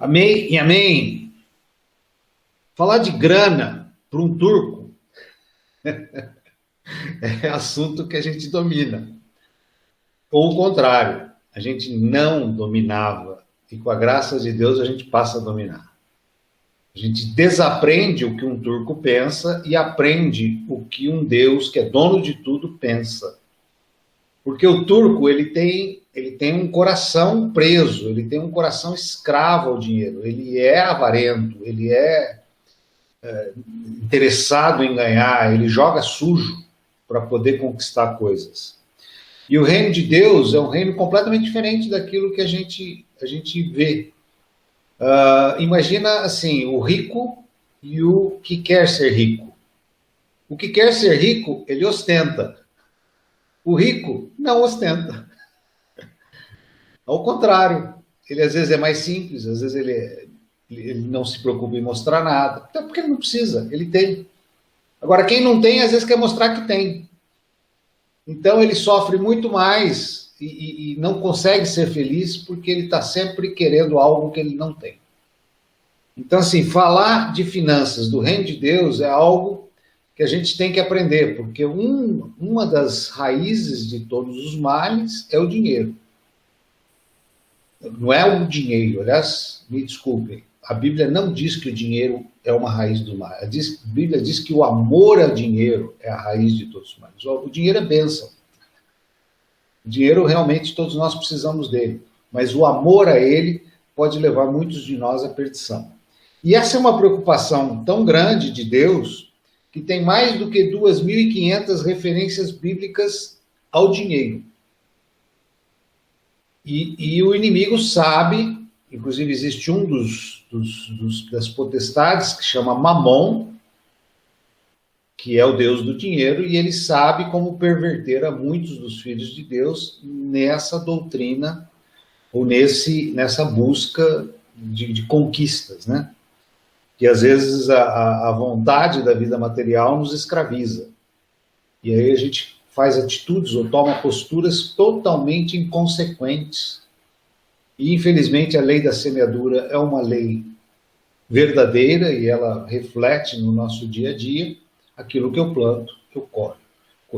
Amém e amém. Falar de grana para um turco é assunto que a gente domina. Ou o contrário, a gente não dominava. E com a graça de Deus a gente passa a dominar. A gente desaprende o que um turco pensa e aprende o que um Deus, que é dono de tudo, pensa. Porque o turco, ele tem um coração preso, ele tem um coração escravo ao dinheiro, ele é avarento, ele é interessado em ganhar, ele joga sujo para poder conquistar coisas. E o reino de Deus é um reino completamente diferente daquilo que a gente vê. Imagina assim, o rico e o que quer ser rico. O que quer ser rico, ele ostenta. O rico não ostenta. Ao contrário, ele às vezes é mais simples, às vezes ele não se preocupa em mostrar nada, até porque ele não precisa, ele tem. Agora, quem não tem, às vezes quer mostrar que tem. Então ele sofre muito mais e não consegue ser feliz porque ele está sempre querendo algo que ele não tem. Então, assim, falar de finanças do reino de Deus é algo que a gente tem que aprender, porque uma das raízes de todos os males é o dinheiro. Não é o dinheiro, aliás, me desculpem, a Bíblia não diz que o dinheiro é uma raiz do mal. A Bíblia diz que o amor ao dinheiro é a raiz de todos os males. O dinheiro é bênção. O dinheiro, realmente, todos nós precisamos dele. Mas o amor a ele pode levar muitos de nós à perdição. E essa é uma preocupação tão grande de Deus que tem mais do que 2.500 referências bíblicas ao dinheiro. E o inimigo sabe, inclusive existe um das potestades que chama Mamon, que é o deus do dinheiro, e ele sabe como perverter a muitos dos filhos de Deus nessa doutrina, ou nessa busca de conquistas, né? Que às vezes a vontade da vida material nos escraviza. E aí a gente faz atitudes ou toma posturas totalmente inconsequentes. E, infelizmente, a lei da semeadura é uma lei verdadeira e ela reflete no nosso dia a dia aquilo que eu planto, eu colho.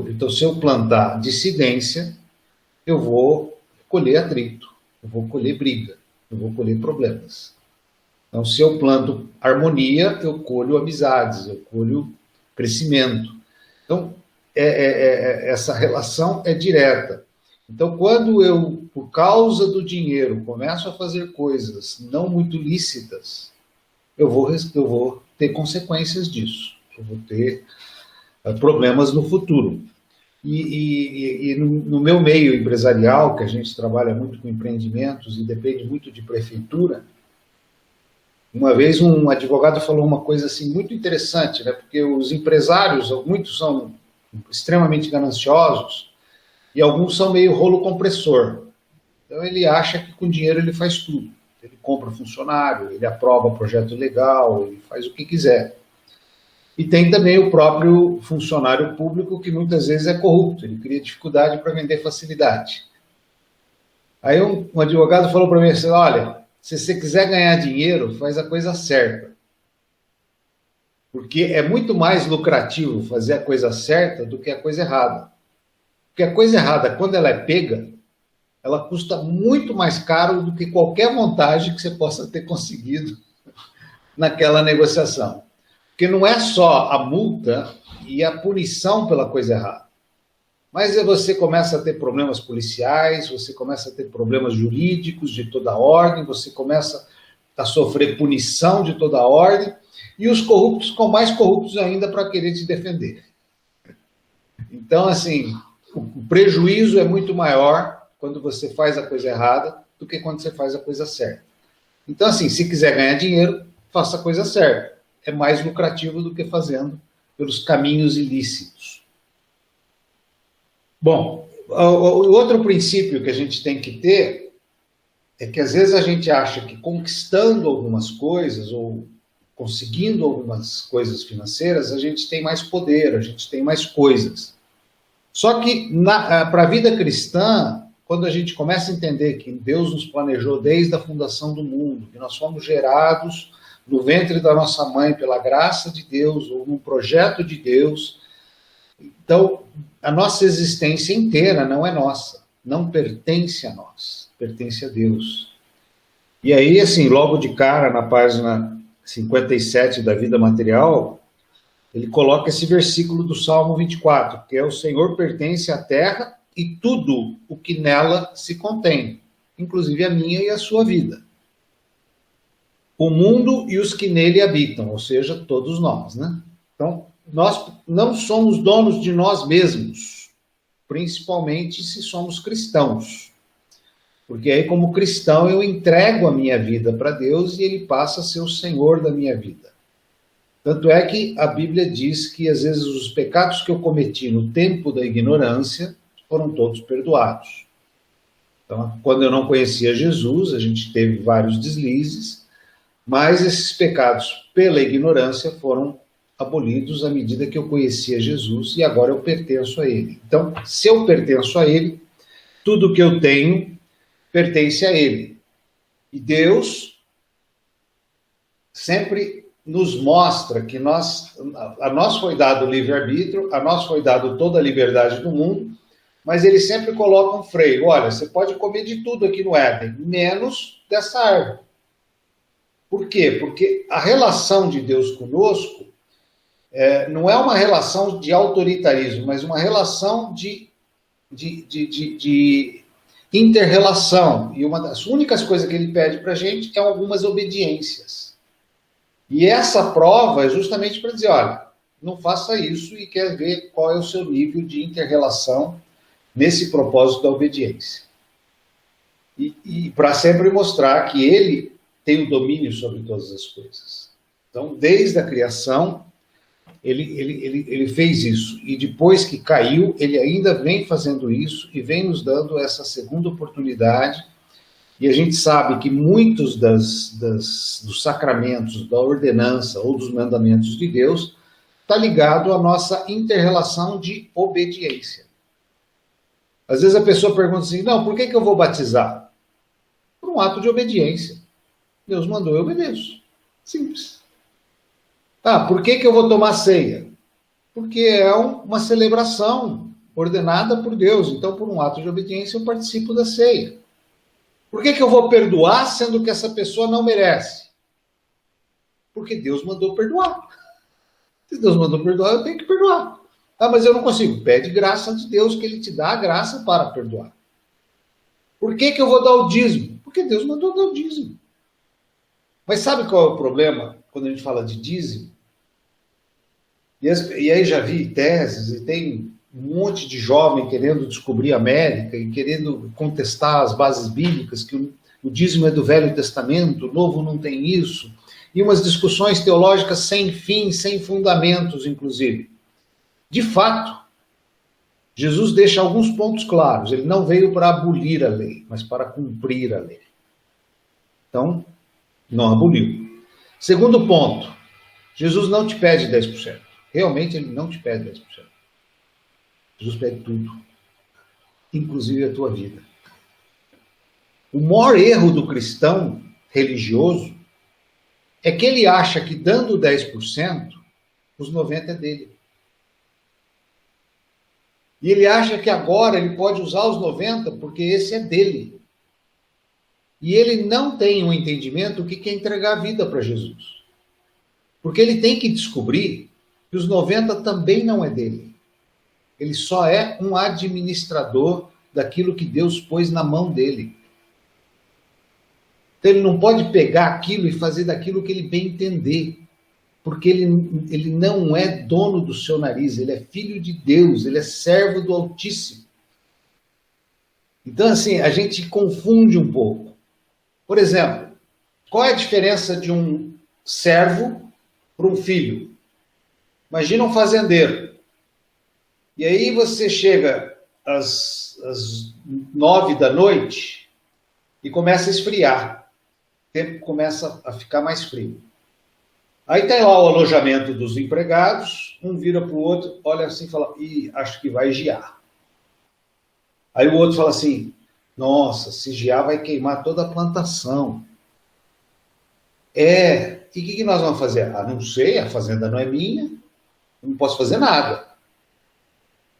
Então, se eu plantar dissidência, eu vou colher atrito, eu vou colher briga, eu vou colher problemas. Então, se eu planto harmonia, eu colho amizades, eu colho crescimento. Então, essa relação é direta. Então, quando eu, por causa do dinheiro, começo a fazer coisas não muito lícitas, eu vou ter consequências disso. Eu vou ter problemas no futuro. E no meu meio empresarial, que a gente trabalha muito com empreendimentos e depende muito de prefeitura, uma vez um advogado falou uma coisa assim muito interessante, né? Porque os empresários, muitos são extremamente gananciosos e alguns são meio rolo compressor. Então ele acha que com dinheiro ele faz tudo. Ele compra funcionário, ele aprova projeto legal, ele faz o que quiser. E tem também o próprio funcionário público que muitas vezes é corrupto, ele cria dificuldade para vender facilidade. Aí um advogado falou para mim assim, olha, se você quiser ganhar dinheiro, faz a coisa certa. Porque é muito mais lucrativo fazer a coisa certa do que a coisa errada. Porque a coisa errada, quando ela é pega, ela custa muito mais caro do que qualquer vantagem que você possa ter conseguido naquela negociação. Porque não é só a multa e a punição pela coisa errada. Mas você começa a ter problemas policiais, você começa a ter problemas jurídicos de toda ordem, você começa a sofrer punição de toda ordem, e os corruptos ficam mais corruptos ainda para querer te defender. Então, assim, o prejuízo é muito maior quando você faz a coisa errada do que quando você faz a coisa certa. Então, assim, se quiser ganhar dinheiro, faça a coisa certa. É mais lucrativo do que fazendo pelos caminhos ilícitos. Bom, o outro princípio que a gente tem que ter é que às vezes a gente acha que conquistando algumas coisas ou conseguindo algumas coisas financeiras, a gente tem mais poder, a gente tem mais coisas. Só que para a vida cristã, quando a gente começa a entender que Deus nos planejou desde a fundação do mundo, que nós fomos gerados no ventre da nossa mãe pela graça de Deus, ou num projeto de Deus, então a nossa existência inteira não é nossa, não pertence a nós, pertence a Deus. E aí, assim, logo de cara, na página 57 da Vida Material, ele coloca esse versículo do Salmo 24, que é: o Senhor pertence à terra e tudo o que nela se contém, inclusive a minha e a sua vida. O mundo e os que nele habitam, ou seja, todos nós, né? Então, nós não somos donos de nós mesmos, principalmente se somos cristãos. Porque aí, como cristão, eu entrego a minha vida para Deus e ele passa a ser o Senhor da minha vida. Tanto é que a Bíblia diz que, às vezes, os pecados que eu cometi no tempo da ignorância foram todos perdoados. Então, quando eu não conhecia Jesus, a gente teve vários deslizes, mas esses pecados, pela ignorância, foram abolidos à medida que eu conhecia Jesus e agora eu pertenço a ele. Então, se eu pertenço a ele, tudo que eu tenho pertence a ele. E Deus sempre nos mostra que a nós foi dado o livre-arbítrio, a nós foi dado toda a liberdade do mundo, mas ele sempre coloca um freio. Olha, você pode comer de tudo aqui no Éden, menos dessa árvore. Por quê? Porque a relação de Deus conosco não é uma relação de autoritarismo, mas uma relação de inter-relação. E uma das únicas coisas que ele pede para a gente é algumas obediências. E essa prova é justamente para dizer, olha, não faça isso, e quer ver qual é o seu nível de inter-relação nesse propósito da obediência. E para sempre mostrar que ele tem o domínio sobre todas as coisas. Então, desde a criação, ele fez isso. E depois que caiu, ele ainda vem fazendo isso e vem nos dando essa segunda oportunidade. E a gente sabe que muitos dos sacramentos, da ordenança ou dos mandamentos de Deus, está ligado à nossa inter-relação de obediência. Às vezes a pessoa pergunta assim, não, por que eu vou batizar? Por um ato de obediência. Deus mandou, eu obedeço. Simples. Por que eu vou tomar ceia? Porque é uma celebração ordenada por Deus. Então, por um ato de obediência, eu participo da ceia. Por que eu vou perdoar, sendo que essa pessoa não merece? Porque Deus mandou perdoar. Se Deus mandou perdoar, eu tenho que perdoar. Mas eu não consigo. Pede graça de Deus, que ele te dá a graça para perdoar. Por que eu vou dar o dízimo? Porque Deus mandou dar o dízimo. Mas sabe qual é o problema quando a gente fala de dízimo? E aí já vi teses, e tem um monte de jovem querendo descobrir a América e querendo contestar as bases bíblicas, que o dízimo é do Velho Testamento, o Novo não tem isso, e umas discussões teológicas sem fim, sem fundamentos, inclusive. De fato, Jesus deixa alguns pontos claros. Ele não veio para abolir a lei, mas para cumprir a lei. Então, não aboliu. Segundo ponto, Jesus não te pede 10%. Realmente, ele não te pede 10%. Jesus pede tudo, inclusive a tua vida. O maior erro do cristão religioso é que ele acha que dando 10%, os 90% é dele. E ele acha que agora ele pode usar os 90% porque esse é dele. E ele não tem um entendimento do que é entregar a vida para Jesus. Porque ele tem que descobrir que os 90% também não é dele. Ele só é um administrador daquilo que Deus pôs na mão dele. Então ele não pode pegar aquilo e fazer daquilo que ele bem entender. Porque ele não é dono do seu nariz, ele é filho de Deus, ele é servo do Altíssimo. Então, assim, a gente confunde um pouco. Por exemplo, qual é a diferença de um servo para um filho? Imagina um fazendeiro. E aí você chega às 9 da noite e começa a esfriar. O tempo começa a ficar mais frio. Aí tem lá o alojamento dos empregados, um vira para o outro, olha assim e fala, acho que vai gear. Aí o outro fala assim, Nossa, se gear vai queimar toda a plantação. É, e o que nós vamos fazer? Ah, não sei, a fazenda não é minha, não posso fazer nada.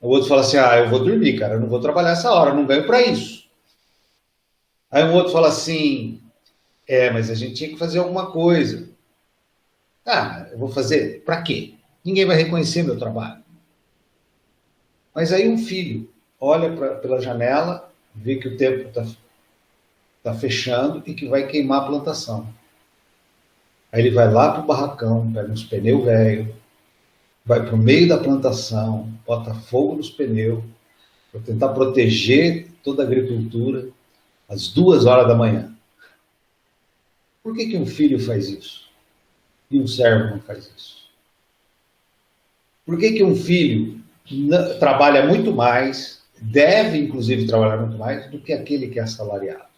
O outro fala assim, ah, eu vou dormir, cara, eu não vou trabalhar essa hora, eu não ganho para isso. Aí o outro fala assim, mas a gente tinha que fazer alguma coisa. Ah, eu vou fazer, para quê? Ninguém vai reconhecer meu trabalho. Mas aí um filho olha pela janela, vê que o tempo está fechando e que vai queimar a plantação. Aí ele vai lá para o barracão, pega uns pneus velhos, vai para o meio da plantação, bota fogo nos pneus, para tentar proteger toda a agricultura, às 2 horas da manhã. Por que um filho faz isso? E um servo não faz isso? Por que um filho trabalha muito mais, deve inclusive trabalhar muito mais, do que aquele que é assalariado?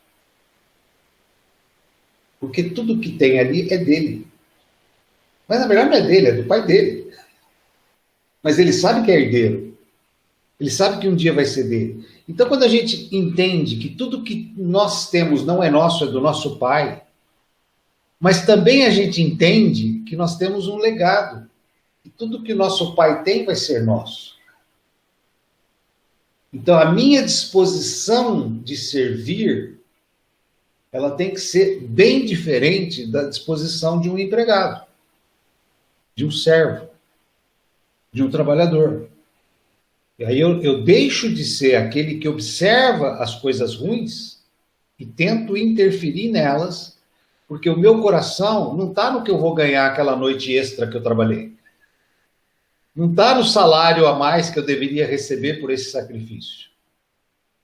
Porque tudo que tem ali é dele. Mas na verdade não é dele, é do pai dele. Mas ele sabe que é herdeiro. Ele sabe que um dia vai ser dele. Então, quando a gente entende que tudo que nós temos não é nosso, é do nosso pai, mas também a gente entende que nós temos um legado. E tudo que o nosso pai tem vai ser nosso. Então, a minha disposição de servir, ela tem que ser bem diferente da disposição de um empregado, de um servo, de um trabalhador. E aí eu deixo de ser aquele que observa as coisas ruins e tento interferir nelas, porque o meu coração não está no que eu vou ganhar aquela noite extra que eu trabalhei. Não está no salário a mais que eu deveria receber por esse sacrifício.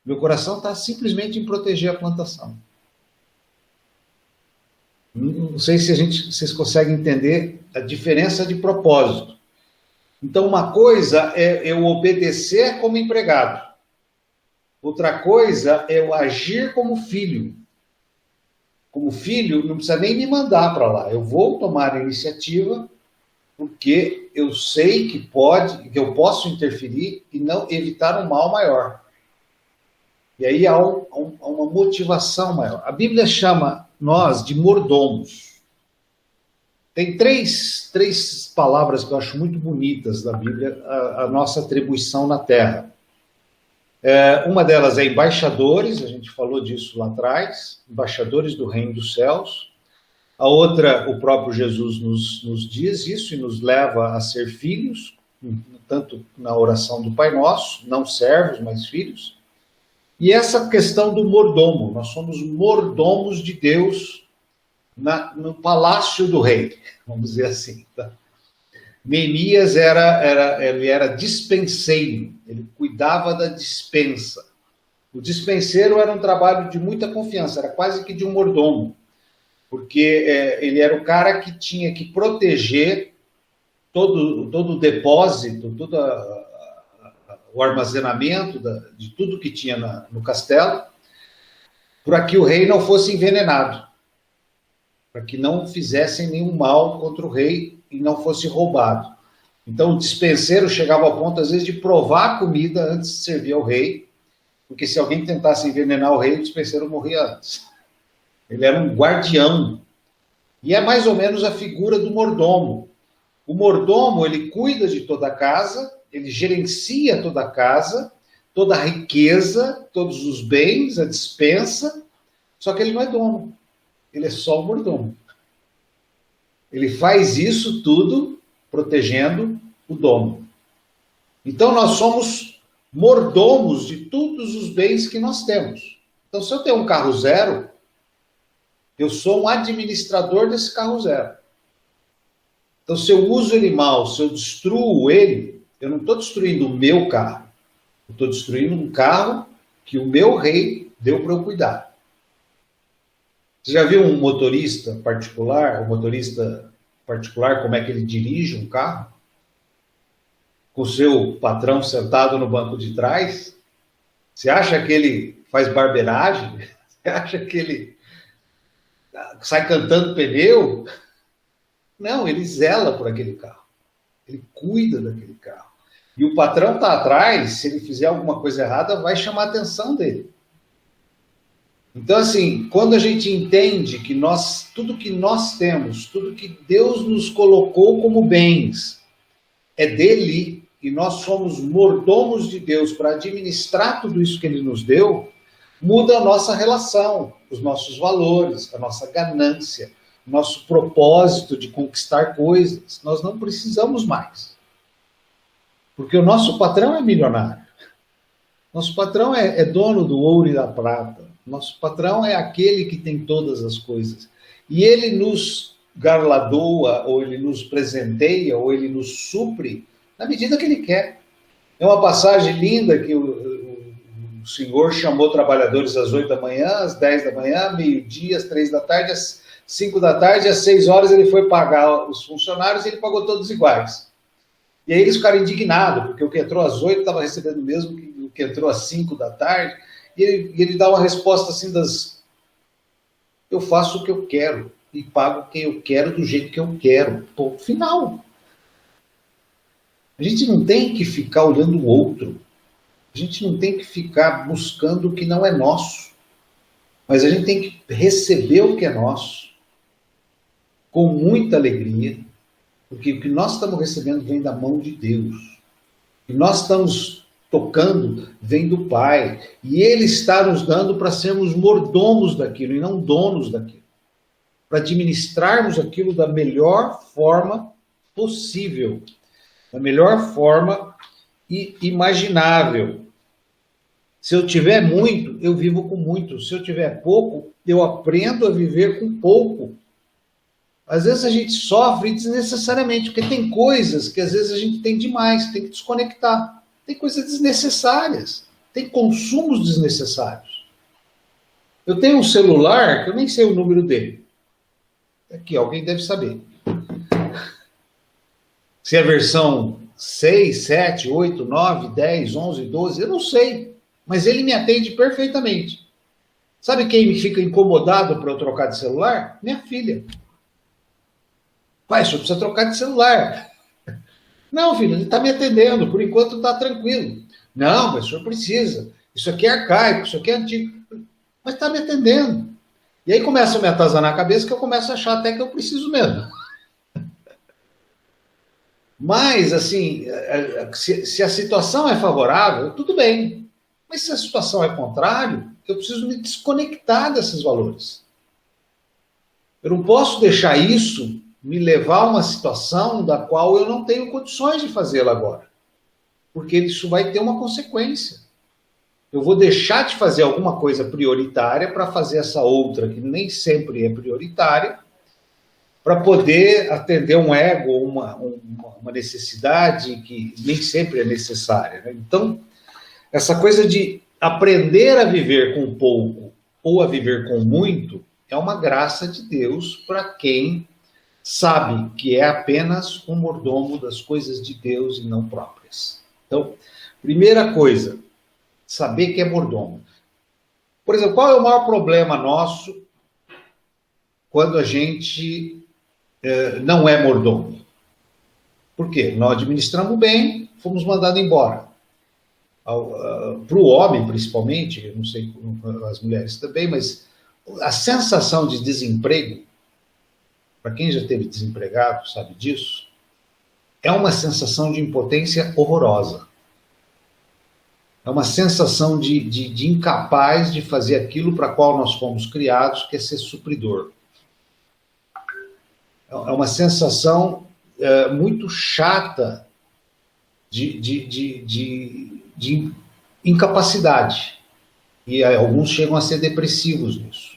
Meu coração está simplesmente em proteger a plantação. Não sei se vocês conseguem entender a diferença de propósito. Então, uma coisa é eu obedecer como empregado. Outra coisa é eu agir como filho. Como filho, não precisa nem me mandar para lá. Eu vou tomar a iniciativa porque eu sei que eu posso interferir e não evitar um mal maior. E aí há uma motivação maior. A Bíblia chama nós de mordomos. Tem três palavras que eu acho muito bonitas da Bíblia, a nossa atribuição na Terra. Uma delas é embaixadores, a gente falou disso lá atrás, embaixadores do reino dos céus. A outra, o próprio Jesus nos diz isso e nos leva a ser filhos, tanto na oração do Pai Nosso, não servos, mas filhos. E essa questão do mordomo, nós somos mordomos de Deus no palácio do rei, vamos dizer assim. Tá? Neemias ele era dispenseiro, ele cuidava da dispensa. O dispenseiro era um trabalho de muita confiança, era quase que de um mordomo, porque ele era o cara que tinha que proteger todo o depósito, todo o armazenamento de tudo que tinha no castelo, para que o rei não fosse envenenado, para que não fizessem nenhum mal contra o rei e não fosse roubado. Então o dispenseiro chegava ao ponto, às vezes, de provar a comida antes de servir ao rei, porque se alguém tentasse envenenar o rei, o dispenseiro morria antes. Ele era um guardião. E é mais ou menos a figura do mordomo. O mordomo, ele cuida de toda a casa, ele gerencia toda a casa, toda a riqueza, todos os bens, a despensa, só que ele não é dono. Ele é só o mordomo. Ele faz isso tudo protegendo o dono. Então nós somos mordomos de todos os bens que nós temos. Então se eu tenho um carro zero, eu sou um administrador desse carro zero. Então se eu uso ele mal, se eu destruo ele, eu não estou destruindo o meu carro. Eu estou destruindo um carro que o meu rei deu para eu cuidar. Você já viu um motorista particular, como é que ele dirige um carro? Com o seu patrão sentado no banco de trás? Você acha que ele faz barbeiragem? Você acha que ele sai cantando pneu? Não, ele zela por aquele carro. Ele cuida daquele carro. E o patrão está atrás, se ele fizer alguma coisa errada, vai chamar a atenção dele. Então, assim, quando a gente entende que tudo que nós temos, tudo que Deus nos colocou como bens, é dele, e nós somos mordomos de Deus para administrar tudo isso que ele nos deu, muda a nossa relação, os nossos valores, a nossa ganância, o nosso propósito de conquistar coisas. Nós não precisamos mais. Porque o nosso patrão é milionário. Nosso patrão é dono do ouro e da prata. Nosso patrão é aquele que tem todas as coisas. E ele nos garladoa, ou ele nos presenteia, ou ele nos supre na medida que ele quer. É uma passagem linda que o Senhor chamou trabalhadores às 8 da manhã, às 10 da manhã, meio-dia, às 3 da tarde, às 5 da tarde, às 6 horas ele foi pagar os funcionários e ele pagou todos iguais. E aí eles ficaram indignados, porque o que entrou às 8 estava recebendo o mesmo que o que entrou às 5 da tarde, e ele dá uma resposta assim eu faço o que eu quero, e pago quem eu quero do jeito que eu quero. Ponto final. A gente não tem que ficar olhando o outro. A gente não tem que ficar buscando o que não é nosso. Mas a gente tem que receber o que é nosso com muita alegria, porque o que nós estamos recebendo vem da mão de Deus. O que nós estamos tocando vem do Pai. E Ele está nos dando para sermos mordomos daquilo e não donos daquilo. Para administrarmos aquilo da melhor forma possível. Da melhor forma imaginável. Se eu tiver muito, eu vivo com muito. Se eu tiver pouco, eu aprendo a viver com pouco. Às vezes a gente sofre desnecessariamente, porque tem coisas que às vezes a gente tem demais, tem que desconectar. Tem coisas desnecessárias, tem consumos desnecessários. Eu tenho um celular que eu nem sei o número dele. Aqui, alguém deve saber. Se é versão 6, 7, 8, 9, 10, 11, 12, eu não sei. Mas ele me atende perfeitamente. Sabe quem me fica incomodado para eu trocar de celular? Minha filha. Pai, o senhor precisa trocar de celular. Não, filho, ele está me atendendo, por enquanto está tranquilo. Não, mas o senhor precisa. Isso aqui é arcaico, isso aqui é antigo. Mas está me atendendo. E aí começa a me atazanar a cabeça que eu começo a achar até que eu preciso mesmo. Mas, assim, se a situação é favorável, tudo bem. Mas se a situação é contrária, eu preciso me desconectar desses valores. Eu não posso deixar isso me levar a uma situação da qual eu não tenho condições de fazê-la agora. Porque isso vai ter uma consequência. Eu vou deixar de fazer alguma coisa prioritária para fazer essa outra, que nem sempre é prioritária, para poder atender um ego, uma necessidade que nem sempre é necessária. Né? Então, essa coisa de aprender a viver com pouco ou a viver com muito é uma graça de Deus para quem sabe que é apenas um mordomo das coisas de Deus e não próprias. Então, primeira coisa, saber que é mordomo. Por exemplo, qual é o maior problema nosso quando a gente não é mordomo? Por quê? Nós administramos bem, fomos mandados embora. Para o homem, principalmente, eu não sei as mulheres também, mas a sensação de desemprego, para quem já esteve desempregado, sabe disso, é uma sensação de impotência horrorosa. É uma sensação de incapaz de fazer aquilo para qual nós fomos criados, que é ser supridor. É uma sensação muito chata de incapacidade. E alguns chegam a ser depressivos nisso.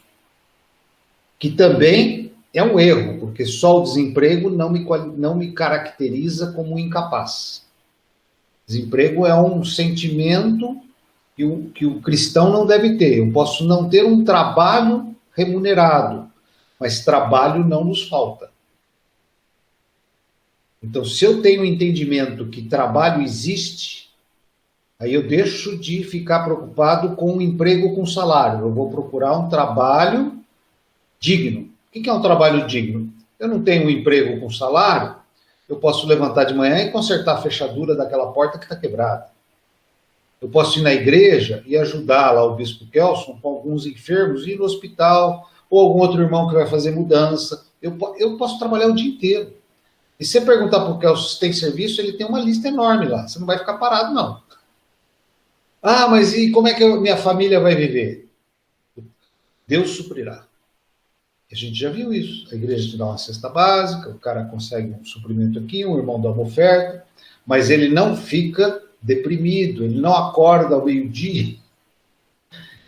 Que também é um erro, porque só o desemprego não me caracteriza como incapaz. Desemprego é um sentimento que o cristão não deve ter. Eu posso não ter um trabalho remunerado, mas trabalho não nos falta. Então, se eu tenho o entendimento que trabalho existe, aí eu deixo de ficar preocupado com o emprego com salário. Eu vou procurar um trabalho digno. O que é um trabalho digno? Eu não tenho um emprego com salário, eu posso levantar de manhã e consertar a fechadura daquela porta que está quebrada. Eu posso ir na igreja e ajudar lá o bispo Kelson com alguns enfermos, ir no hospital, ou algum outro irmão que vai fazer mudança. Eu posso trabalhar o dia inteiro. E se você perguntar para o Kelson se tem serviço, ele tem uma lista enorme lá. Você não vai ficar parado, não. Ah, mas e como é que minha família vai viver? Deus suprirá. A gente já viu isso. A igreja te dá uma cesta básica, o cara consegue um suprimento aqui, um irmão dá uma oferta, mas ele não fica deprimido, ele não acorda ao meio-dia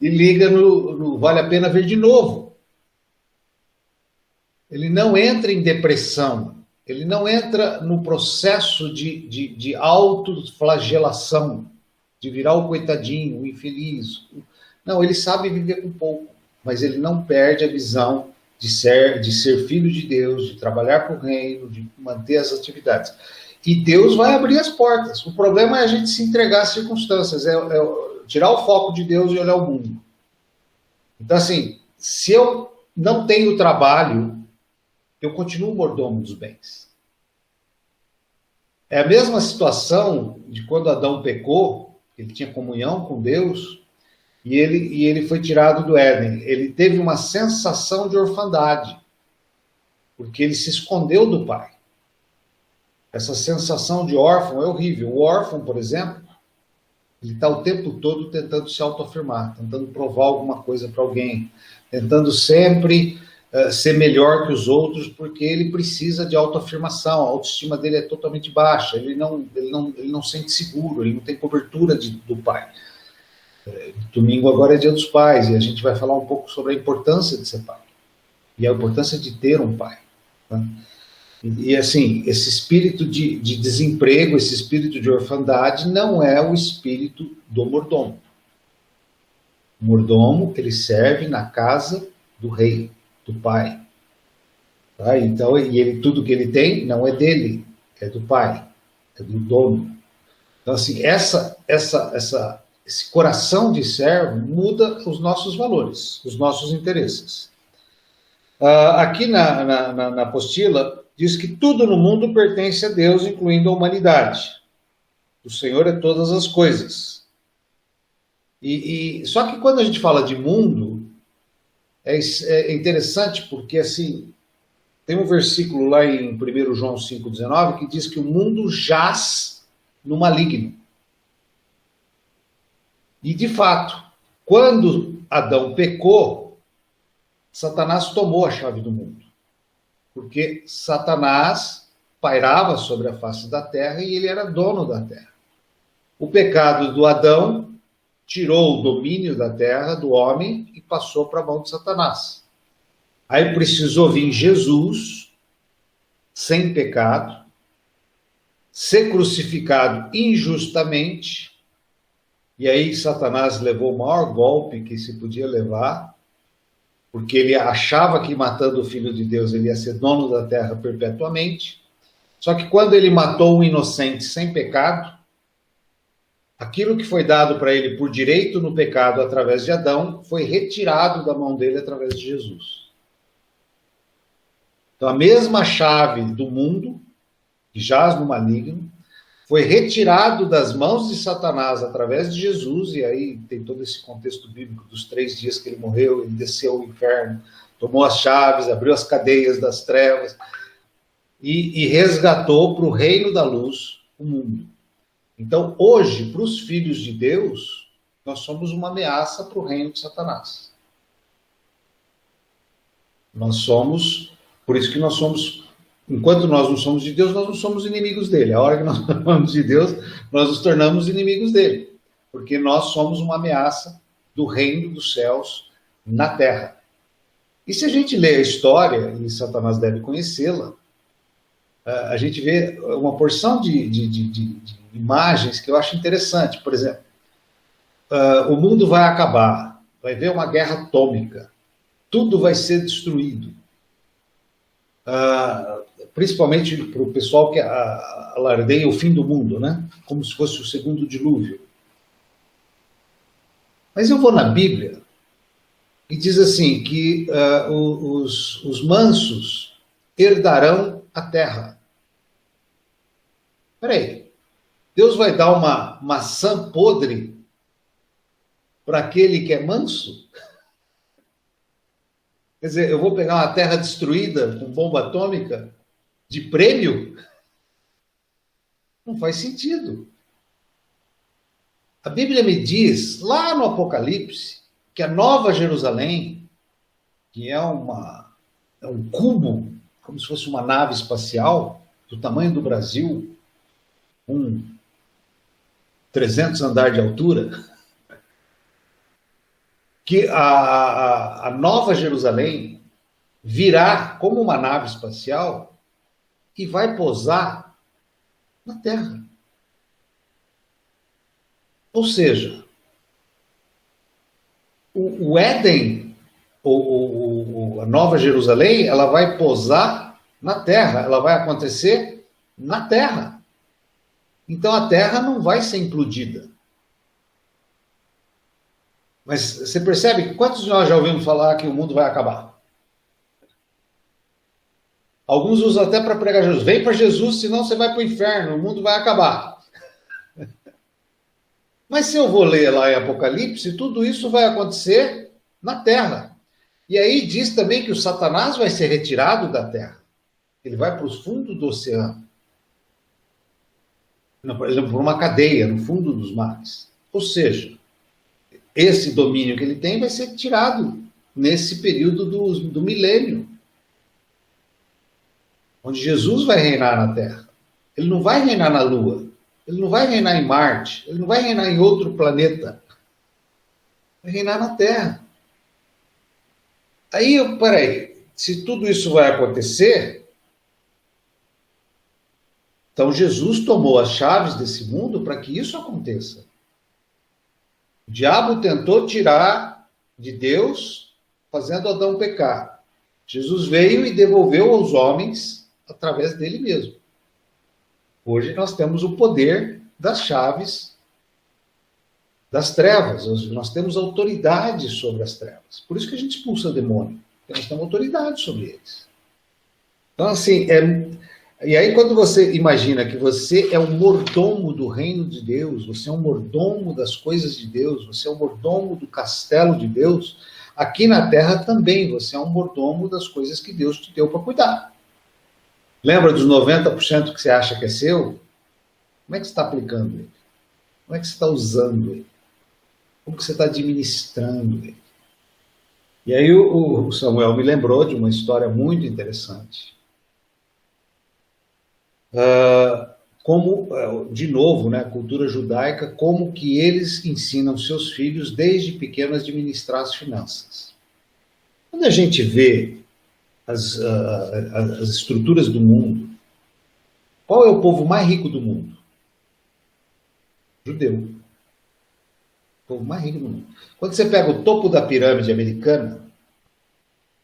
e liga no Vale a Pena Ver de Novo. Ele não entra em depressão, ele não entra no processo de autoflagelação, de virar o coitadinho, o infeliz. Não, ele sabe viver com pouco, mas ele não perde a visão de ser filho de Deus, de trabalhar para o reino, de manter as atividades. E Deus vai abrir as portas. O problema é a gente se entregar às circunstâncias, é tirar o foco de Deus e olhar o mundo. Então, assim, se eu não tenho trabalho, eu continuo mordomo dos bens. É a mesma situação de quando Adão pecou, ele tinha comunhão com Deus, e ele foi tirado do Éden. Ele teve uma sensação de orfandade, porque ele se escondeu do pai. Essa sensação de órfão é horrível. O órfão, por exemplo, ele está o tempo todo tentando se autoafirmar, tentando provar alguma coisa para alguém, tentando sempre ser melhor que os outros, porque ele precisa de autoafirmação. A autoestima dele é totalmente baixa, ele não sente seguro, ele não tem cobertura do pai. Domingo agora é Dia dos Pais, e a gente vai falar um pouco sobre a importância de ser pai, e a importância de ter um pai. Tá? E assim, esse espírito de desemprego, esse espírito de orfandade não é o espírito do mordomo. O mordomo, ele serve na casa do rei, do pai. Tá? Então, tudo que ele tem não é dele, é do pai, é do dono. Então, assim, esse coração de servo muda os nossos valores, os nossos interesses. Aqui na apostila, diz que tudo no mundo pertence a Deus, incluindo a humanidade. O Senhor é todas as coisas. Só que quando a gente fala de mundo, é interessante porque, assim, tem um versículo lá em 1 João 5,19 que diz que o mundo jaz no maligno. E, de fato, quando Adão pecou, Satanás tomou a chave do mundo. Porque Satanás pairava sobre a face da terra e ele era dono da terra. O pecado do Adão tirou o domínio da terra do homem e passou para a mão de Satanás. Aí precisou vir Jesus, sem pecado, ser crucificado injustamente, e aí Satanás levou o maior golpe que se podia levar, porque ele achava que matando o Filho de Deus ele ia ser dono da terra perpetuamente. Só que quando ele matou um inocente sem pecado, aquilo que foi dado para ele por direito no pecado através de Adão, foi retirado da mão dele através de Jesus. Então a mesma chave do mundo, que jaz no maligno, foi retirado das mãos de Satanás através de Jesus, e aí tem todo esse contexto bíblico dos 3 dias que ele morreu, ele desceu ao inferno, tomou as chaves, abriu as cadeias das trevas, e resgatou para o reino da luz o mundo. Então, hoje, para os filhos de Deus, nós somos uma ameaça para o reino de Satanás. Por isso que nós somos... Enquanto nós não somos de Deus, nós não somos inimigos dele. A hora que nós somos de Deus, nós nos tornamos inimigos dele. Porque nós somos uma ameaça do reino dos céus na terra. E se a gente lê a história, e Satanás deve conhecê-la, a gente vê uma porção de imagens que eu acho interessante. Por exemplo, o mundo vai acabar, vai haver uma guerra atômica, tudo vai ser destruído. Principalmente para o pessoal que alardeia o fim do mundo, né? Como se fosse o segundo dilúvio. Mas eu vou na Bíblia e diz assim que os mansos herdarão a terra. Espera aí, Deus vai dar uma maçã podre para aquele que é manso? Quer dizer, eu vou pegar uma terra destruída com bomba atômica de prêmio? Não faz sentido. A Bíblia me diz, lá no Apocalipse, que a Nova Jerusalém, que é um cubo, como se fosse uma nave espacial, do tamanho do Brasil, com 300 andares de altura, que a Nova Jerusalém virá como uma nave espacial e vai pousar na Terra. Ou seja, o Éden, a Nova Jerusalém, ela vai pousar na Terra, ela vai acontecer na Terra. Então a Terra não vai ser implodida. Mas você percebe que quantos de nós já ouvimos falar que o mundo vai acabar? Alguns usam até para pregar Jesus. Vem para Jesus, senão você vai para o inferno, o mundo vai acabar. Mas se eu vou ler lá em Apocalipse, tudo isso vai acontecer na Terra. E aí diz também que o Satanás vai ser retirado da Terra. Ele vai para os fundos do oceano. Por exemplo, por uma cadeia no fundo dos mares. Ou seja, esse domínio que ele tem vai ser tirado nesse período do milênio, onde Jesus vai reinar na Terra. Ele não vai reinar na Lua, ele não vai reinar em Marte, ele não vai reinar em outro planeta. Vai reinar na Terra. Aí, peraí, se tudo isso vai acontecer, então Jesus tomou as chaves desse mundo para que isso aconteça. O diabo tentou tirar de Deus, fazendo Adão pecar. Jesus veio e devolveu aos homens através dele mesmo. Hoje nós temos o poder das chaves das trevas. Nós temos autoridade sobre as trevas. Por isso que a gente expulsa demônio. Porque nós temos autoridade sobre eles. Então, assim, e aí, quando você imagina que você é um mordomo do reino de Deus, você é um mordomo das coisas de Deus, você é um mordomo do castelo de Deus, aqui na terra também você é um mordomo das coisas que Deus te deu para cuidar. Lembra dos 90% que você acha que é seu? Como é que você está aplicando ele? Como é que você está usando ele? Como que você está administrando ele? E aí o Samuel me lembrou de uma história muito interessante. Como, de novo, né, a cultura judaica, como que eles ensinam seus filhos desde pequenos a administrar as finanças. Quando a gente vê as estruturas do mundo, qual é o povo mais rico do mundo? Judeu. O povo mais rico do mundo. Quando você pega o topo da pirâmide americana,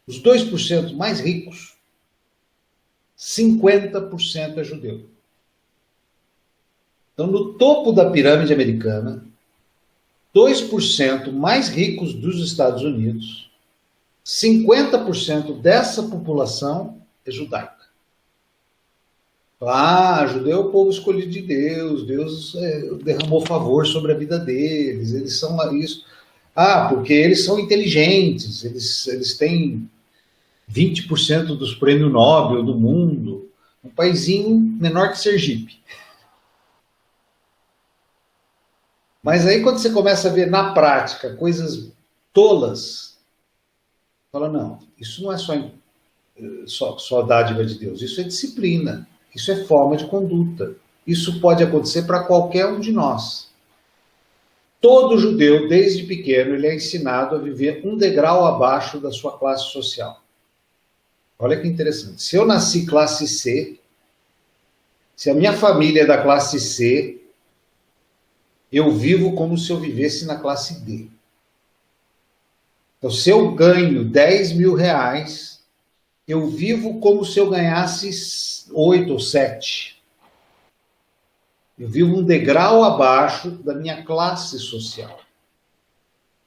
os 2% mais ricos, 50% é judeu. Então, no topo da pirâmide americana, 2% mais ricos dos Estados Unidos, 50% dessa população é judaica. Judeu é o povo escolhido de Deus, Deus derramou favor sobre a vida deles, eles são isso. Porque eles são inteligentes, eles têm 20% dos prêmios Nobel do mundo, um paizinho menor que Sergipe. Mas aí quando você começa a ver na prática coisas tolas, fala, não, isso não é só dádiva de Deus, isso é disciplina, isso é forma de conduta, isso pode acontecer para qualquer um de nós. Todo judeu, desde pequeno, ele é ensinado a viver um degrau abaixo da sua classe social. Olha que interessante. Se eu nasci classe C, se a minha família é da classe C, eu vivo como se eu vivesse na classe D. Então, se eu ganho 10 mil reais, eu vivo como se eu ganhasse 8 ou 7. Eu vivo um degrau abaixo da minha classe social.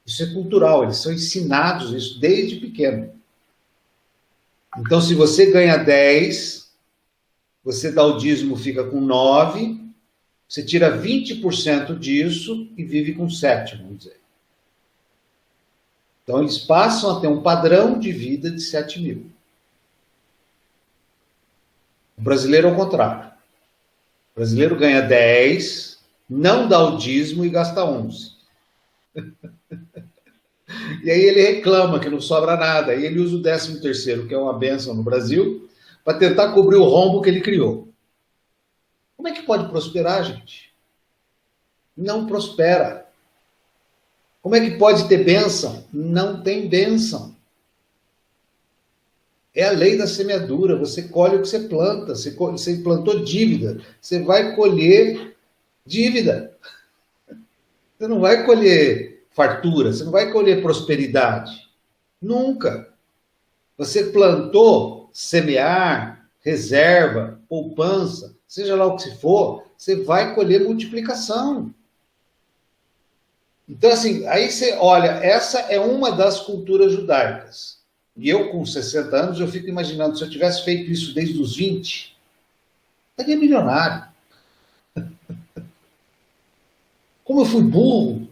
Isso é cultural, eles são ensinados isso desde pequeno. Então, se você ganha 10, você dá o dízimo, fica com 9, você tira 20% disso e vive com 7, vamos dizer. Então, eles passam a ter um padrão de vida de 7 mil. O brasileiro é o contrário. O brasileiro ganha 10, não dá o dízimo e gasta 11. E aí ele reclama que não sobra nada. E ele usa o 13º, que é uma bênção no Brasil, para tentar cobrir o rombo que ele criou. Como é que pode prosperar, gente? Não prospera. Como é que pode ter bênção? Não tem bênção. É a lei da semeadura. Você colhe o que você planta. Você plantou dívida. Você vai colher dívida. Você não vai colher fartura. Você não vai colher prosperidade. Nunca. Você plantou semear, reserva, poupança, seja lá o que for, você vai colher multiplicação. Então, assim, aí você olha, essa é uma das culturas judaicas. E eu, com 60 anos, eu fico imaginando, se eu tivesse feito isso desde os 20, eu estaria milionário. Como eu fui burro.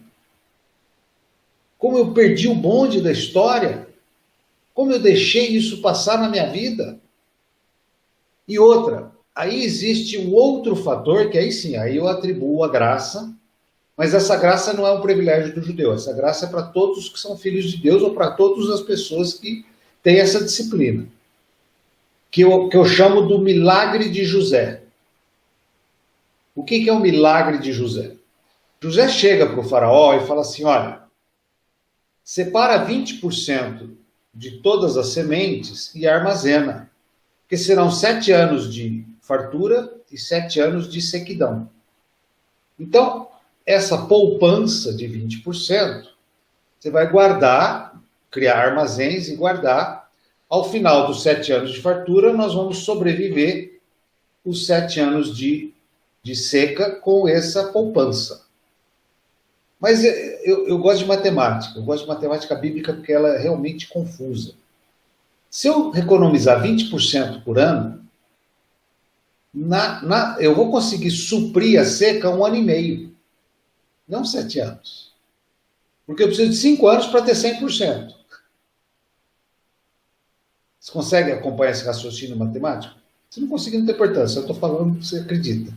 Como eu perdi o bonde da história. Como eu deixei isso passar na minha vida. E outra, aí existe um outro fator, que aí sim, aí eu atribuo a graça, mas essa graça não é um privilégio do judeu, essa graça é para todos que são filhos de Deus ou para todas as pessoas que têm essa disciplina, que eu chamo do milagre de José. O que é o milagre de José? José chega para o faraó e fala assim, olha, separa 20% de todas as sementes e armazena, porque serão 7 anos de fartura e 7 anos de sequidão. Então, essa poupança de 20%, você vai guardar, criar armazéns e guardar. Ao final dos 7 anos de fartura, nós vamos sobreviver os 7 anos de seca com essa poupança. Mas eu gosto de matemática, eu gosto de matemática bíblica porque ela é realmente confusa. Se eu economizar 20% por ano, eu vou conseguir suprir a seca 1 ano e meio. Não 7 anos. Porque eu preciso de 5 anos para ter 100%. Você consegue acompanhar esse raciocínio matemático? Se não conseguir, não tem importância. Eu estou falando que você acredita.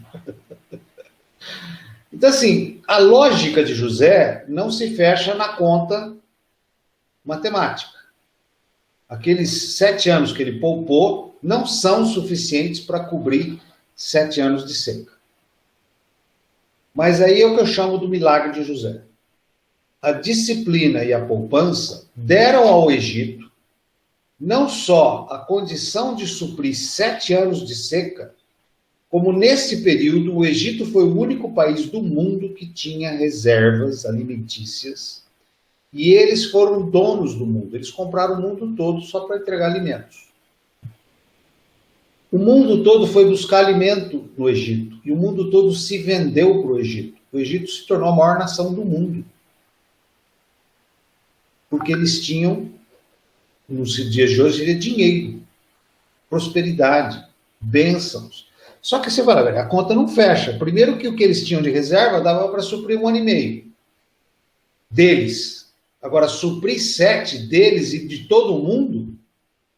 Então, assim, a lógica de José não se fecha na conta matemática. Aqueles 7 anos que ele poupou não são suficientes para cobrir 7 anos de seca. Mas aí é o que eu chamo do milagre de José. A disciplina e a poupança deram ao Egito não só a condição de suprir 7 anos de seca, como nesse período o Egito foi o único país do mundo que tinha reservas alimentícias e eles foram donos do mundo. Eles compraram o mundo todo só para entregar alimentos. O mundo todo foi buscar alimento no Egito. E o mundo todo se vendeu para o Egito. O Egito se tornou a maior nação do mundo. Porque eles tinham, nos dias de hoje, dinheiro, prosperidade, bênçãos. Só que você vai lá, a conta não fecha. Primeiro que o que eles tinham de reserva dava para suprir 1 ano e meio deles. Agora, suprir 7 deles e de todo mundo,